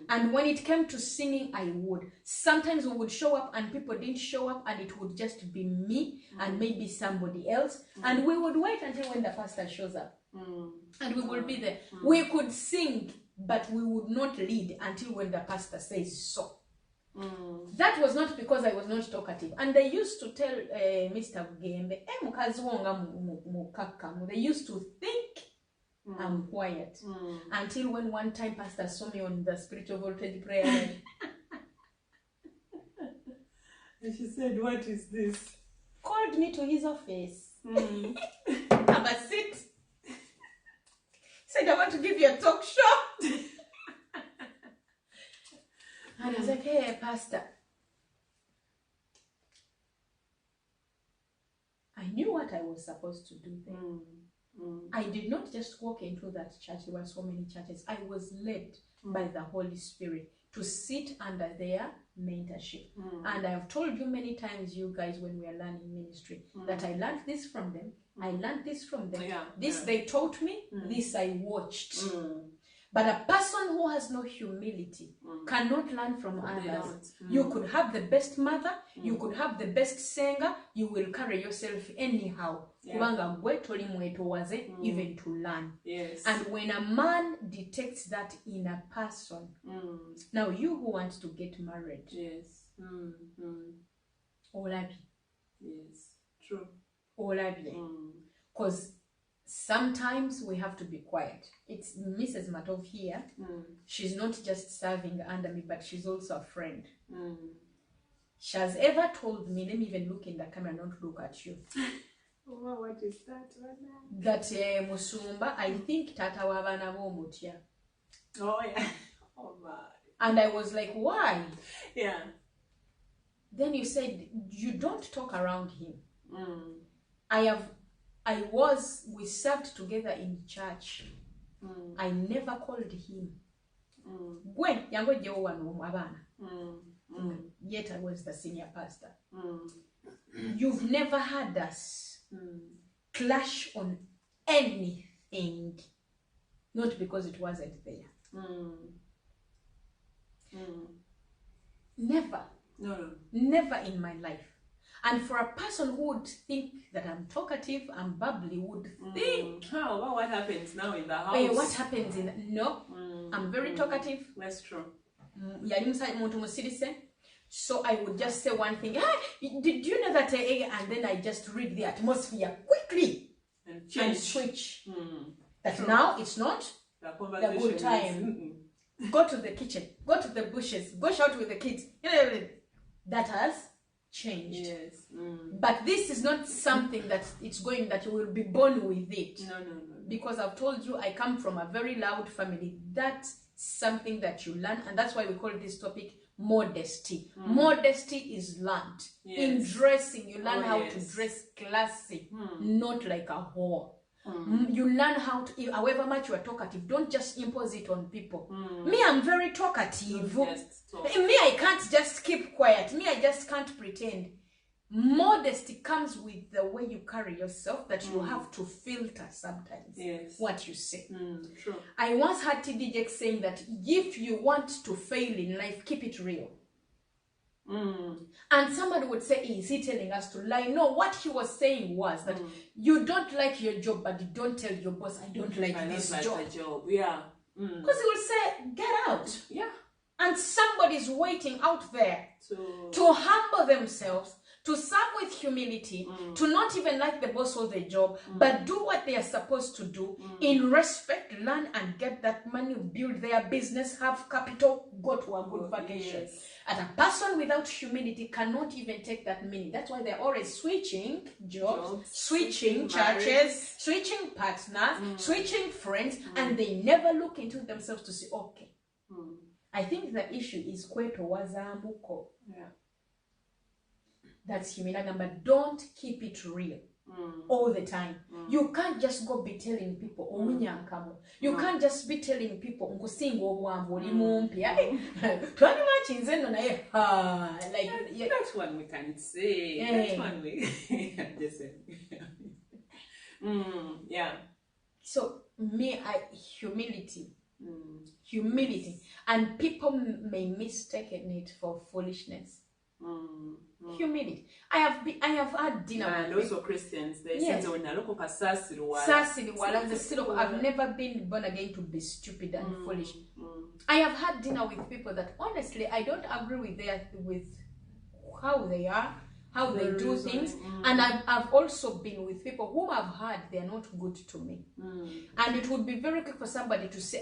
And when it came to singing, I would. Sometimes we would show up and people didn't show up and it would just be me and maybe somebody else. And we would wait until when the pastor shows up. And we would be there. We could sing, but we would not lead until when the pastor says so. That was not because I was not talkative. And they used to tell Mr. Gembe, they used to think I'm quiet. Until when one time pastor saw me on the spiritual voltage prayer. And she said, what is this? Called me to his office. Have a seat. Said, I want to give you a talk show. And I was like, hey, pastor. I knew what I was supposed to do then. I did not just walk into that church. There were so many churches. I was led by the Holy Spirit to sit under their mentorship. And I've told you many times, you guys, when we are learning ministry, that I learned this from them. I learned this from them. They taught me. This I watched. But a person who has no humility cannot learn from others. You could have the best mother, you could have the best singer, you will carry yourself anyhow. Even to learn. Yes. And when a man detects that in a person, now you who want to get married, yes. Olabi. Yes, true. Olabi. Because sometimes we have to be quiet. It's Mrs. Matov here. She's not just serving under me, but she's also a friend. She has ever told me, let me even look in the camera and not look at you. Oh, what is that right now? That Musumba, I think Tata Wabana Mutya. Oh, yeah. Oh, my. And I was like, why? Yeah. Then you said, you don't talk around him. We served together in church. I never called him. When yet I was the senior pastor. You've never had us clash on anything, not because it wasn't there. Never. No. Never in my life. And for a person who would think that I'm talkative, I'm bubbly, would think, how about what happens now in the house? Hey, what happens in no? I'm very talkative. That's true. So I would just say one thing. Did you know that? And then I just read the atmosphere quickly and switch. That true. Now it's not the good time. Go to the kitchen. Go to the bushes. Go shout with the kids. That has changed. Yes. But this is not something that you will be born with it. No. Because I've told you I come from a very loud family. That's something that you learn, and that's why we call this topic modesty. Modesty is learned. Yes. In dressing, you learn how to dress classy, not like a whore. You learn how to, however much you are talkative, don't just impose it on people. Me, I'm very talkative. Me, I can't just keep quiet. Me, I just can't pretend. Modesty comes with the way you carry yourself, that you have to filter sometimes what you say. True. I once heard TD saying that if you want to fail in life, keep it real. And somebody would say, is he telling us to lie? No, what he was saying was that you don't like your job, but you don't tell your boss, I don't like this job. Yeah. Because he will say, get out. Yeah. And somebody's waiting out there to humble themselves, to serve with humility, to not even like the boss or the job, but do what they are supposed to do in respect, learn and get that money, build their business, have capital, go to a good vacation. Yes. And a person without humility cannot even take that meaning. That's why they're always switching jobs, switching churches, switching partners, switching friends, and they never look into themselves to say, okay, I think the issue is kweto wazamuko. Yeah. That's humility, but don't keep it real all the time. You can't just go be telling people, you can't just be telling people, that's one we can say. That's one we yeah. So humility, and people may mistake it for foolishness. Humility. I have had dinner and with also Christians. They yes. I've never been born again to be stupid and foolish. I have had dinner with people that honestly I don't agree with how they are, how they do things, and I've also been with people whom I've heard they are not good to me, and it would be very quick for somebody to say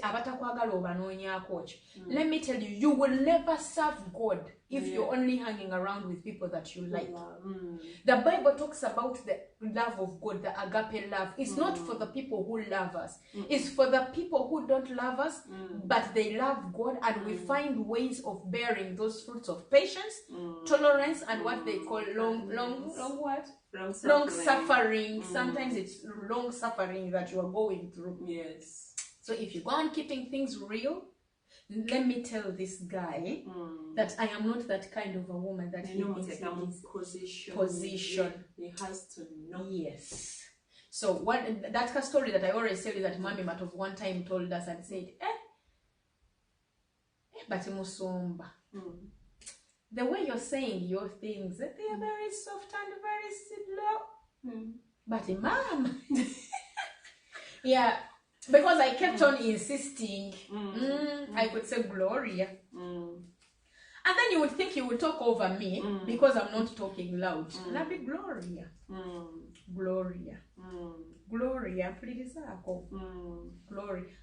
let me tell you, you will never serve God if you're only hanging around with people that you like. The Bible talks about the love of God, the agape love. It's not for the people who love us. It's for the people who don't love us, but they love God, and we find ways of bearing those fruits of patience, tolerance, and what they call long suffering. Sometimes it's long suffering that you are going through. Yes. So if you go on keeping things real, let me tell this guy that I am not that kind of a woman that he thinks position. He has to know. Yes. So that's a story that I always tell you, that Mami Matov one time told us and said, but Musomba, the way you're saying your things, they are very soft and very slow. But mom, yeah. Because I kept on insisting, I could say Gloria. And then you would think you would talk over me because I'm not talking loud. That'd be Gloria. Gloria. Gloria, please. Gloria.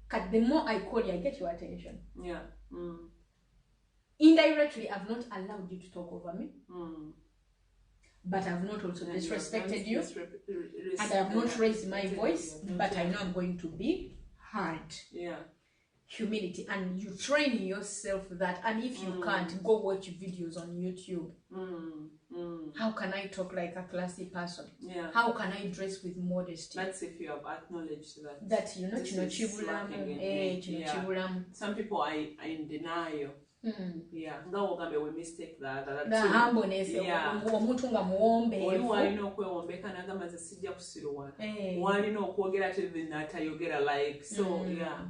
Because the more I call you, I get your attention. Yeah. Indirectly, I've not allowed you to talk over me. But I've not also disrespected you, and I have not raised my voice, but I know I'm going to be heard. Yeah. Humility, and you train yourself that, and if you can't, go watch videos on YouTube. How can I talk like a classy person? Yeah. How can I dress with modesty? That's if you have acknowledged that. That you know, Some people are in denial. Yeah, we mistake that the humbleness yeah. omuntu nga muwombeefu oli walina okwewombeka n'agamba nze sijja kusiruwa walina okwogera n'atayogera like so yeah.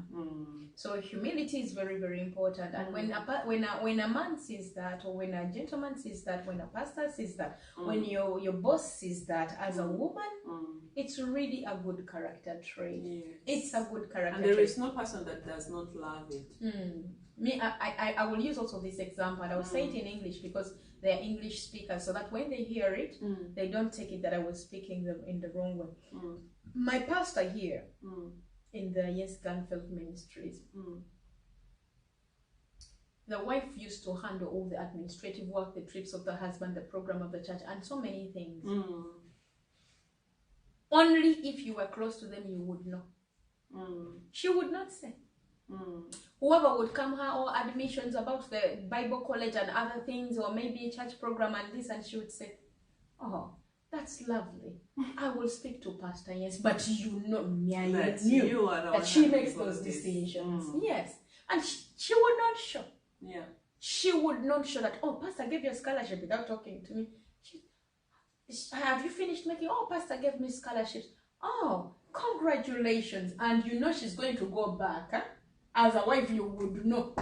So humility is very, very important. And when a man sees that, or when a gentleman sees that, when a pastor sees that, when your boss sees that as a woman, it's really a good character trait. Yes. It's a good character and there trait. is no person that does not love it. Me, I will use also this example, and I will say it in English because they are English speakers, so that when they hear it, they don't take it that I was speaking them in the wrong way. My pastor here, in the Yes Ganfield Ministries, the wife used to handle all the administrative work, the trips of the husband, the program of the church, and so many things. Only if you were close to them, you would know. She would not say. Whoever would come her or admissions about the Bible college and other things, or maybe a church program and this, and she would say, oh, that's lovely. I will speak to Pastor, yes, but you know me, I knew that she makes those decisions. Yes. And she would not show. Yeah. She would not show that, oh, Pastor gave you a scholarship without talking to me. Have you finished making? Oh, Pastor gave me scholarships. Oh, congratulations. And you know she's going to go back. Huh? As a wife, you would know.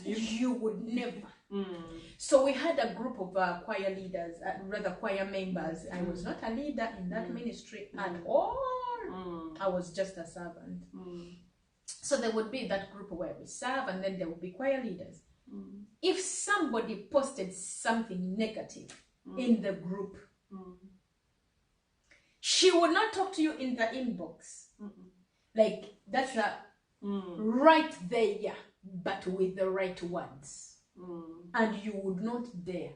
You would never. So we had a group of choir leaders, rather choir members. I was not a leader in that ministry at all. I was just a servant. So there would be that group where we serve, and then there would be choir leaders. If somebody posted something negative in the group, she would not talk to you in the inbox. Like, that's right there, but with the right words. And you would not dare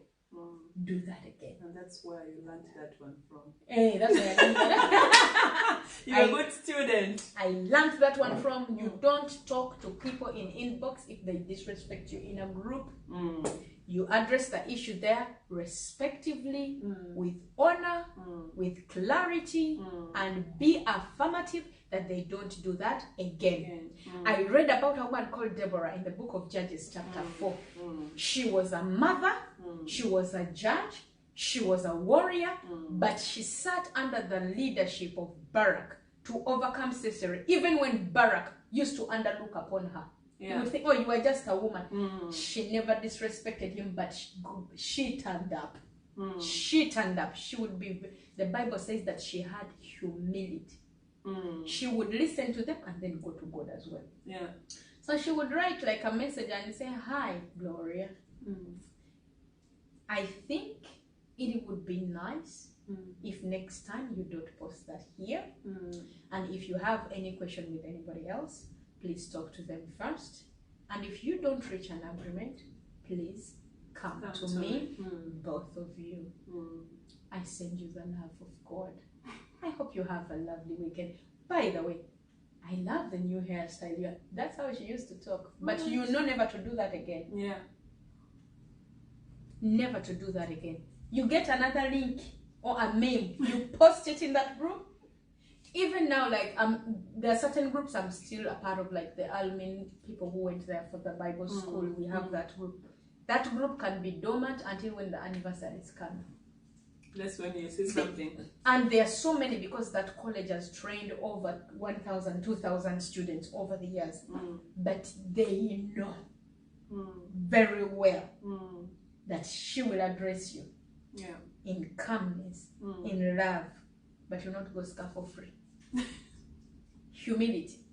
do that again. And that's where you learned that one from. Hey, that's where I learned that. You're a good student. I learned that one from. You don't talk to people in inbox if they disrespect you in a group. You address the issue there respectively, with honor, with clarity, and be affirmative that they don't do that again. I read about a woman called Deborah in the book of Judges chapter 4. She was a mother, she was a judge, she was a warrior, but she sat under the leadership of Barak to overcome Sisera, even when Barak used to underlook upon her. You would think, oh, you are just a woman. She never disrespected him, but she turned up. She turned up. She would be, the Bible says that she had humility. She would listen to them and then go to God as well. Yeah. So she would write like a message and say, hi, Gloria. I think it would be nice if next time you don't post that here. And if you have any question with anybody else, please talk to them first. And if you don't reach an agreement, please come to me, both of you. I send you the love of God. I hope you have a lovely weekend. By the way, I love the new hairstyle. Yeah, that's how she used to talk. But you know never to do that again. Yeah. Never to do that again. You get another link or a meme, you post it in that group. Even now, like there are certain groups I'm still a part of, like the Almin people who went there for the Bible school. We have that group. That group can be dormant until when the anniversaries come. That's when you see something. And there are so many, because that college has trained over 1,000, 2,000 students over the years. But they know very well that she will address you in calmness, in love, but you'll not go scot-free. Humility.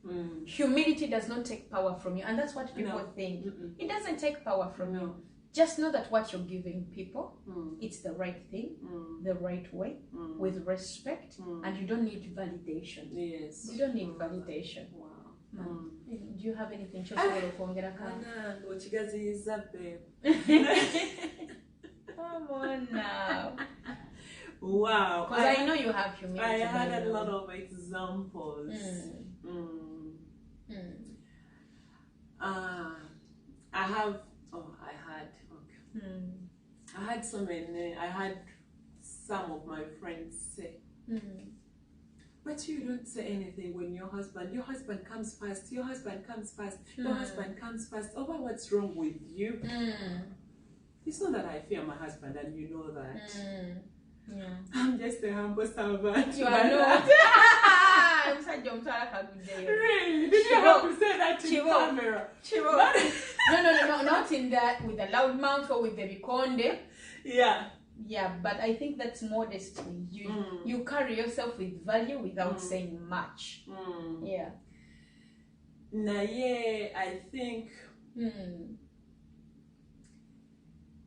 Humility does not take power from you, and that's what people think. It doesn't take power from you. Just know that what you're giving people, it's the right thing, the right way, with respect, and you don't need validation. Yes. You don't need validation. Wow. Do you have anything? Come on now. Wow. Because I know you have humility. I had a lot of examples. I had so many. I had some of my friends say, but you don't say anything when your husband comes first, your husband comes first, your husband comes first. Oh, what's wrong with you? It's not that I fear my husband, and you know that. Yeah. I'm just a humble servant. You are not. Really? Did you have to say that in camera? No, not in that with the loud mouth or with the bikonde. Yeah. Yeah, but I think that's modesty. You carry yourself with value without saying much. Yeah. Naye, I think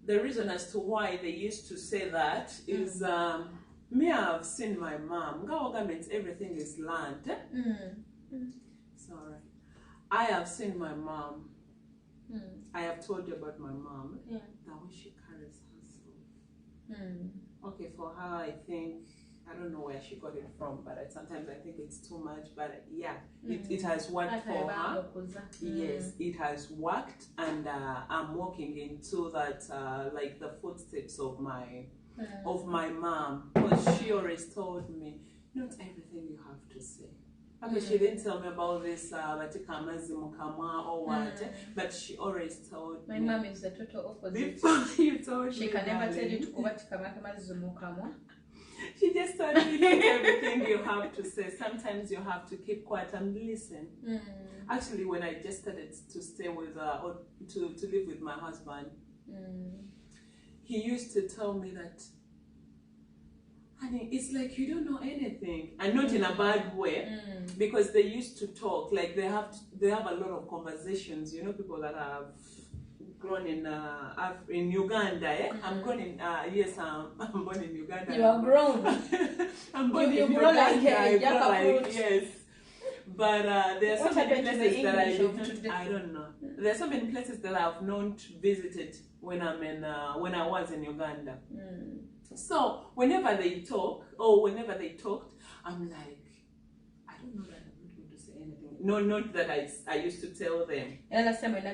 the reason as to why they used to say that is me, I've seen my mom. Gawaga means everything is learned. Sorry. I have seen my mom. I have told you about my mom. Yeah. That way she carries herself. Okay, for her, I think, I don't know where she got it from, but sometimes I think it's too much. But yeah, it has worked for her. Yes, it has worked, and I'm walking into that, like the footsteps of my mom, because she always told me, not everything you have to say. Okay, she didn't tell me about this or what, but she always told me. My mom is the total opposite. Before you told she me, can never tell you to go She just told me not everything you have to say. Sometimes you have to keep quiet and listen. Actually, when I just started to stay with or to live with my husband, he used to tell me that, honey, it's like you don't know anything, and not in a bad way, because they used to talk like they have a lot of conversations. You know, people that have grown in Uganda. Eh? I'm grown in yes, I'm born in Uganda. You are grown. I'm born in Uganda. I grow like yes. But there are so many places that I don't know. There are so many places that I've not visited when I'm in when I was in Uganda. So whenever they talk or whenever they talked, I'm like, I don't know that I'm not going to say anything. No, not that I used to tell them. And last time it's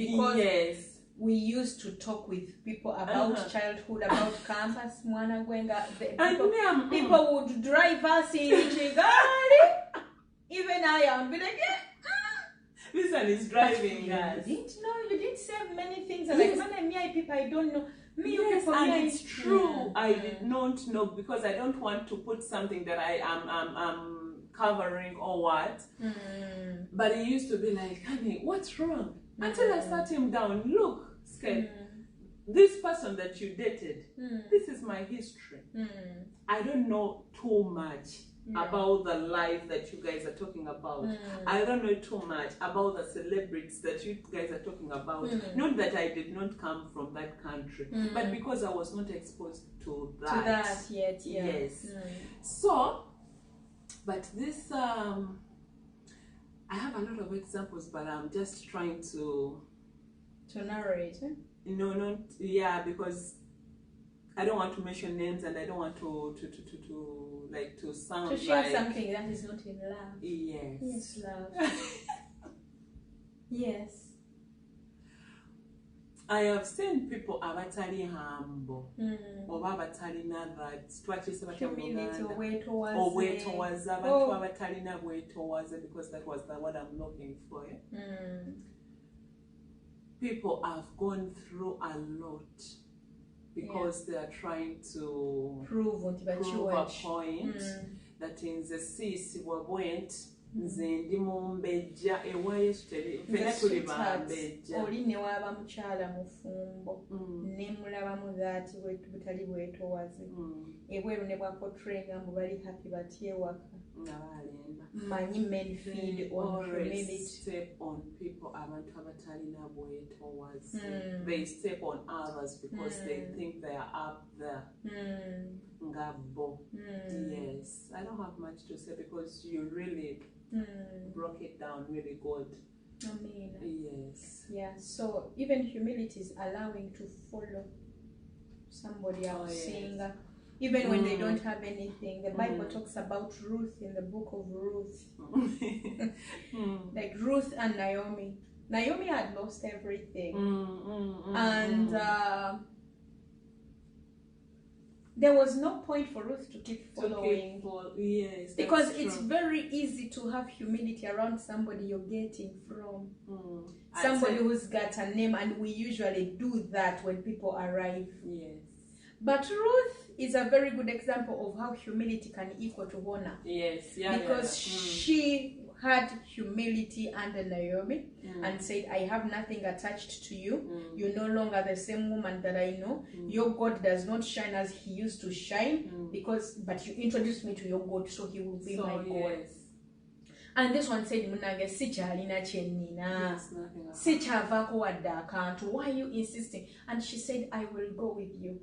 because yes, we used to talk with people about childhood, about campus, people would drive us in Chigali. Even I am be like, this one is driving us. You didn't know, you didn't say many things. Like, when people I don't know. Yes, and it's true. I did not know, because I don't want to put something that I am covering or what. But he used to be like, honey, what's wrong? Until I sat him down. Look, Skate, this person that you dated, this is my history. I don't know too much about the life that you guys are talking about. I don't know too much about the celebrities that you guys are talking about. Not that I did not come from that country, but because I was not exposed to that. To that yet, yeah. Yes. So, but this, I have a lot of examples, but I'm just trying to narrate. No, not yeah, because I don't want to mention names, and I don't want to sound to share like something that is not in love. Yes. Yes, love. Yes. I have seen people abatali humble, or abatali na that humility or wetowaza, abantu abatali na wetowaza, because that was the word I'm looking for. People have gone through a lot, because they are trying to prove a point that in the seas went nze mumbejja ewa Yesu fena tuli bambejja oli ne waba mukyala mufumbo ne mulabamu that butali bwetowaze ebweru ne bwaportrayinga mbu bali happy batyewaka nabalemba manyi men feed on humility. Step on people abantu abatalina bwetowaze. They step on others because they think they are up there. Ngabo. Yes, I don't have much to say because you really broke it down really good. I mean, yes. Yeah, so even humility is allowing to follow somebody else, saying even when they don't have anything. The Bible talks about Ruth in the book of Ruth. Like Ruth and Naomi. Naomi had lost everything. And there was no point for Ruth to keep following. Yes, because it's very easy to have humility around somebody you're getting from. Somebody who's got a name, and we usually do that when people arrive. Yes. But Ruth is a very good example of how humility can equal to honor. Yes, because she had humility under Naomi and said, I have nothing attached to you. You're no longer the same woman that I know. Your God does not shine as he used to shine, but you introduced me to your God, so he will be my God. And this one said, Munage, sichalina chenina, sichavako wadda akantu. Why are you insisting? And she said, I will go with you.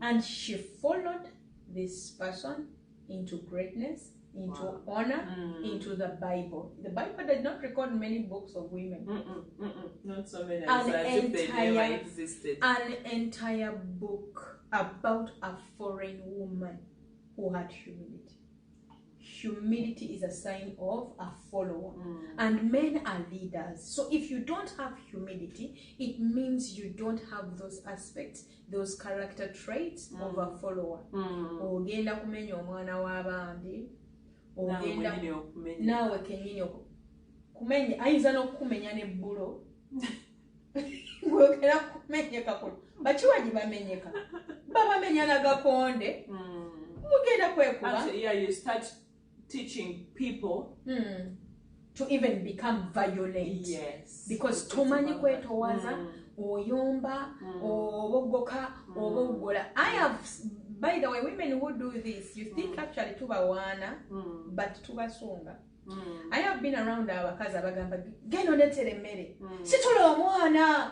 And she followed this person into greatness, into honor, into the Bible. The Bible did not record many books of women. Not so many. As if they never existed. An entire book about a foreign woman who had humility. Humility is a sign of a follower. And men are leaders. So if you don't have humility, it means you don't have those aspects, those character traits of a follower. Ogenda kumenya omwana w'abandi. Ogenda nawe kenyini kumenya ayinza n'okumenya n'ebbulo. Ogenda kumenyeka kuno. Bakiwaji bamenyeka. Babamenya na gakonde. Ogenda kwekuba. Actually, yeah, you start teaching people to even become violent. Yes. Because tomanyi kwetowaza, oyomba, obogoka, obogola. I have, by the way, women who do this, you think actually tubawana, but tubasonga. I have been around abakazi abagamba genda ondetere emmere. Situla omwana.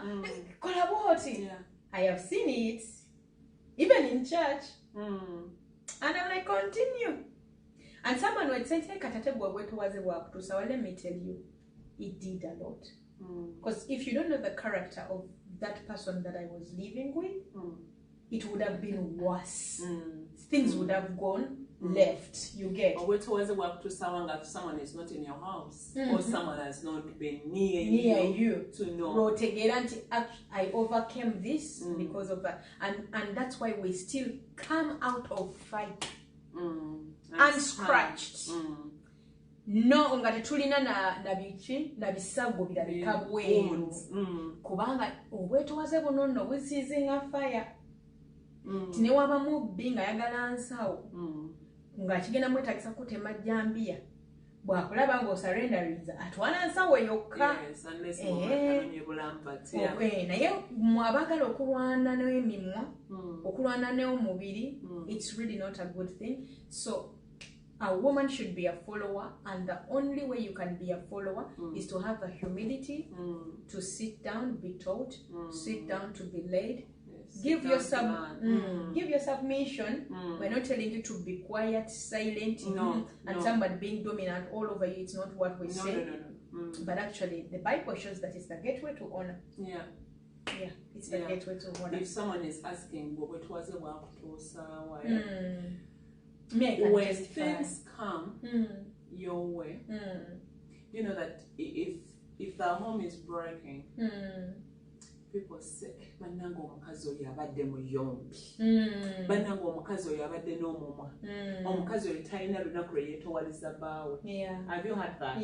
Kola bwoti. I have seen it, even in church. And I'm like, continue. And someone would say, take a table where to was a work to. So let me tell you, it did a lot. Because if you don't know the character of that person that I was living with, it would have been worse. Things would have gone left. You get. Or wait towards a work to someone that someone is not in your house, or someone has not been near you to know. I overcame this because of that, and that's why we still come out of fight. Unscratched. No, nga tetulina na bichi na bisago birabika bweru. Kubanga obwetowaze buno nno busiizinga fire. Tine waba mubbi nga yagala nsawo. Nga kigenda mwetagisa kutema jjambiya. Bwakulaba ng'osurrenderiza atwala nsawo yokka. Yes, unless naye mwabagala okulwana n'emimwa, okulwana n'omubiri, it's really not a good thing. So a woman should be a follower, and the only way you can be a follower is to have the humility to sit down, be taught, sit down to be led. Give your submission. We're not telling you to be quiet, silent, and somebody being dominant all over you. It's not what we say. No. But actually, the Bible shows that it's the gateway to honor. Yeah, it's the gateway to honor. If someone is asking, what was the work to when things come your way, you know that if the home is breaking, people say, banango omukazi oyo abadde muyombi. Banango omukazi oyo abadde n'omumwa. Omukazi oyo talina lunaku lwe yeetowaliza bbaawe. Have you heard that?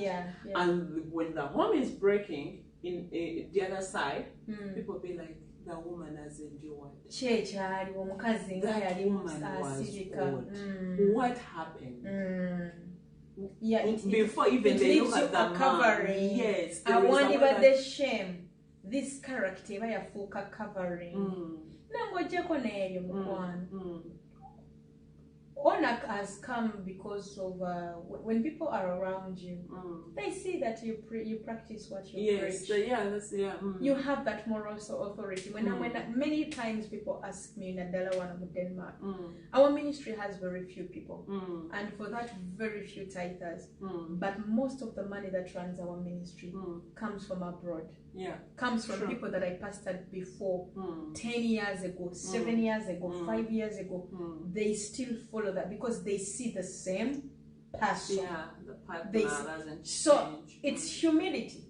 And when the home is breaking, in the other side, people be like, the woman has endured. That woman was old. What happened? Before even they look at the covering. Yes. I want about the shame. This character ya fuka covering. Nangojeko neyo mukwano. Honor has come because of when people are around you, they see that you practice what you preach. You have that moral authority. When many times people ask me in Adalawana, Denmark, our ministry has very few people, and for that very few tithers. But most of the money that runs our ministry comes from abroad. Comes from people that I pastored before, 10 years ago, 7 years ago, 5 years ago. They still follow that because they see the same person. The partner doesn't so change. It's humility.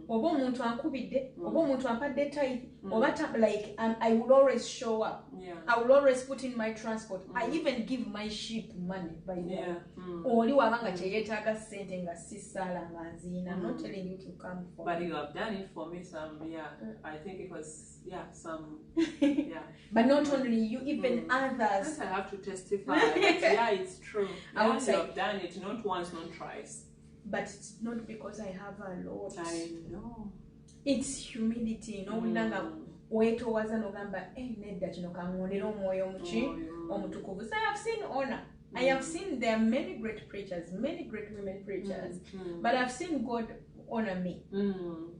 oba omuntu ankubidde oba omuntu ampadde tithe oba like I will always show up. I will always put in my transport. I even give my sheep money by the way. Oli wabanga kyeyetaaga ssente nga sisaala nga nziina. I'm not telling you to come for but me. you have done it for me some I think it was some But not only you, even others. I have to testify. It's true. I would say you have done it not once, not twice. But it's not because I have a lot. I know. It's humility, nowulanga wetoowaza n'ogamba nedda kino kangonera omwoyo omutukuvu. So I have seen honor. I have seen there are many great preachers, many great women preachers, but I've seen God honor me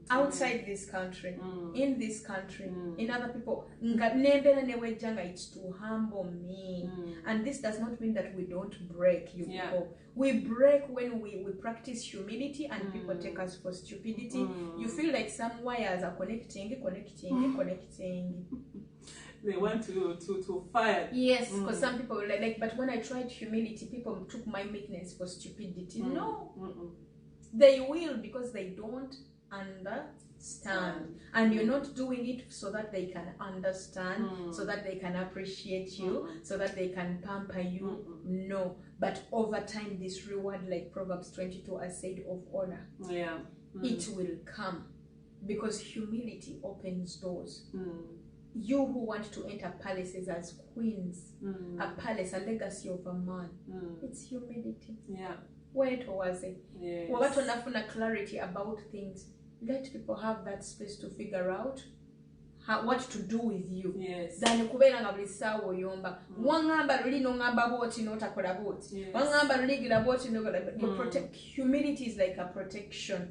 outside this country, in this country, in other people. It's to humble me. And this does not mean that we don't break, you people. We break when we practice humility and people take us for stupidity. You feel like some wires are connecting. They want to fire. Yes, because some people like, but when I tried humility, people took my meekness for stupidity. No. They will, because they don't understand. And you're not doing it so that they can understand, so that they can appreciate you, so that they can pamper you. No. But over time, this reward, like Proverbs 22, I said, of honor, it will come. Because humility opens doors. You who want to enter palaces as queens, a palace, a legacy of a man, it's humility. Wait, was it? What on clarity about things? Let people have that space to figure out what to do with you. Then kubeera buli ssaawa oyomba. Wangamba luli n'ongamba bwoti n'otakola bwoti. Wangamba luli gira bwoti n'okola. Humility is like a protection.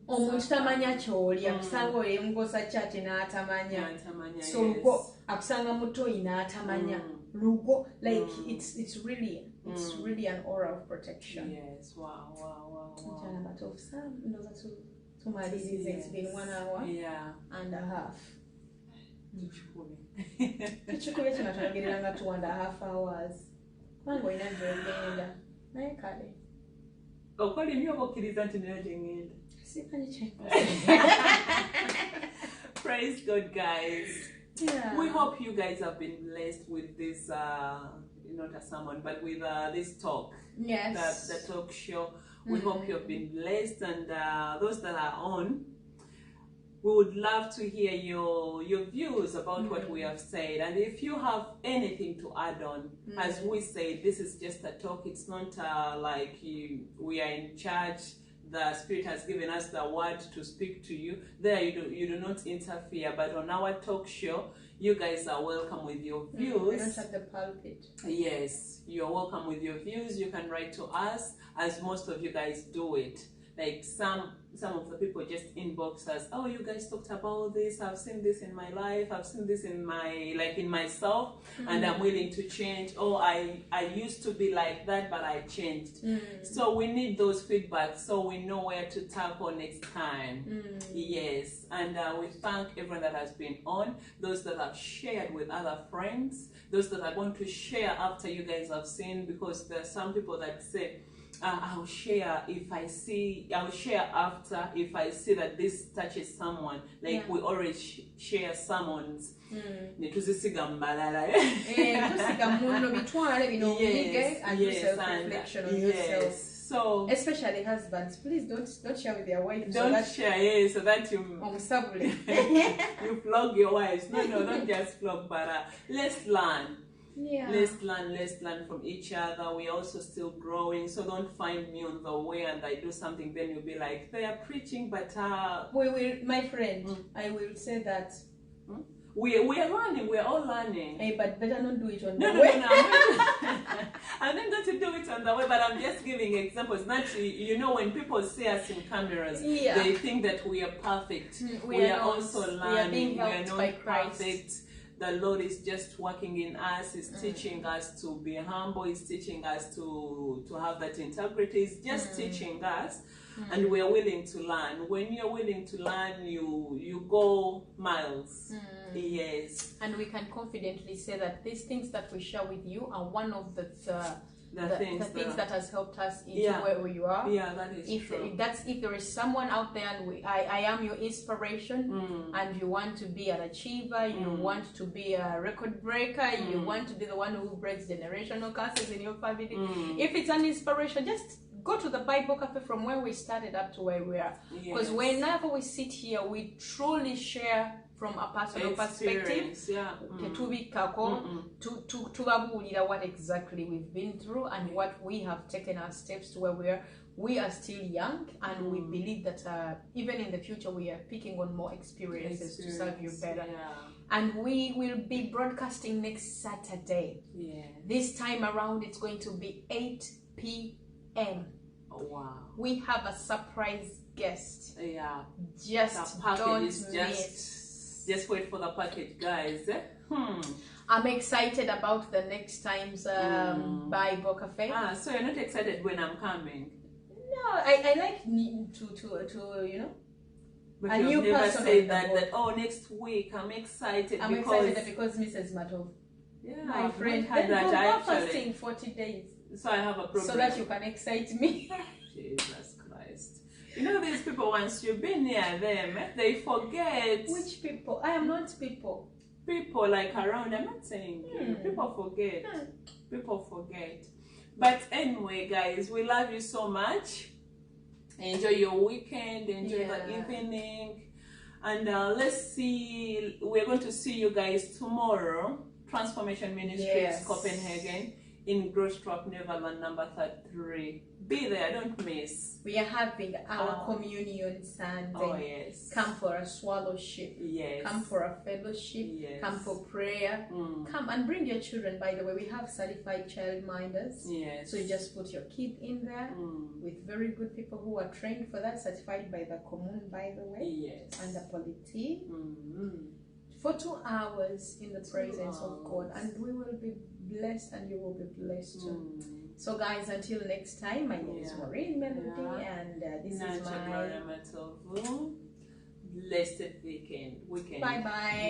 Omuntu tamanya ky'oli, akusanga oli emugosa kyati n'atamanya. So lugo akusanga mutoyi n'atamanya. Lugo, like it's really an aura of protection. Wow. It's been 1 hour and a half. Tuchukule tunatwagereranga 2.5 hours. Kwangu inavyo egenda. Naye kale. Okoli nnyo okkiriza nti nayo gyengenda. Praise God, guys. We hope you guys have been blessed with this, not a sermon, but with this talk. The talk show. We hope you have been blessed, and those that are on, we would love to hear your views about what we have said. And if you have anything to add on, as we say, this is just a talk. It's not like we are in charge. The Spirit has given us the word to speak to you. There you do not interfere. But on our talk show, you guys are welcome with your views. We're not at the pulpit. Yes, you're welcome with your views. You can write to us, as most of you guys do it. Like some of the people just inbox us, oh, you guys talked about this, I've seen this in my life, I've seen this in myself, and I'm willing to change. Oh, I used to be like that, but I changed. So we need those feedbacks so we know where to tackle next time. Yes, and we thank everyone that has been on, those that have shared with other friends, those that are going to share after you guys have seen, because there are some people that say, I'll share after if I see that this touches someone. Like we already share sermons. Netuzisiga mbalala. Reflection on yourself. So especially husbands, please don't share with your wives. Don't share, so that you flog your wives. No, don't just flog, but let's learn. Let's learn from each other. We're also still growing, so don't find me on the way and I do something, then you'll be like, they are preaching, but we will, my friend, I will say that we are learning, we're all learning. Hey, but better not do it on the way. No. I'm not going to do it on the way, but I'm just giving examples. Not, when people see us in cameras, they think that we are perfect. We are also learning. We are not perfect. The Lord is just working in us. He's teaching us to be humble. He's teaching us to have that integrity. He's just teaching us, and we are willing to learn. When you're willing to learn, you go miles. Yes. And we can confidently say that these things that we share with you are one of the the things that has helped us into Yeah. where you are. Yeah, that is If true. if there is someone out there and I am your inspiration, and you want to be an achiever, you want to be a record breaker, you want to be the one who breaks generational curses in your family, if it's an inspiration, just go to the Bible Cafe from where we started up to where we are. Because whenever we sit here, we truly share from a personal perspective. Tubabuulira what exactly we've been through and what we have taken our steps to where we are. We are still young, and we believe that even in the future we are picking on more experiences to serve you better. And we will be broadcasting next Saturday. This time around it's going to be 8 p.m. Oh, wow. We have a surprise guest. Just the don't is miss. Just wait for the package, guys. I'm excited about the next time's Bible Cafe. So you're not excited when I'm coming? No, I like to you know. But a you've new never person said on that, board. that, oh, next week I'm excited. I'm excited because Mrs. Matov, my friend, had then that go fasting 40 days. So I have a problem. So that you can excite me. Jesus Christ. You know these people, once you've been near them, they forget. Which people? I am not people. People like around, I'm not saying you. People forget. People forget. But anyway, guys, we love you so much. Enjoy your weekend, enjoy the evening. And let's see, we're going to see you guys tomorrow. Transformation Ministries, Copenhagen, in Grostrup, Neverland, number 33. Be there, don't miss. We are having our communion Sunday. Oh, yes. Come for a swallowship. Yes. Come for a fellowship. Yes. Come for prayer. Come and bring your children. By the way, we have certified childminders. Yes. So you just put your kid in there with very good people who are trained for that, certified by the Commune, by the way. Yes. And the Polity. For 2 hours in the presence of God, and we will be blessed, and you will be blessed too. So guys, until next time, my name is Maureen Melody, and this is my blessed weekend. bye bye.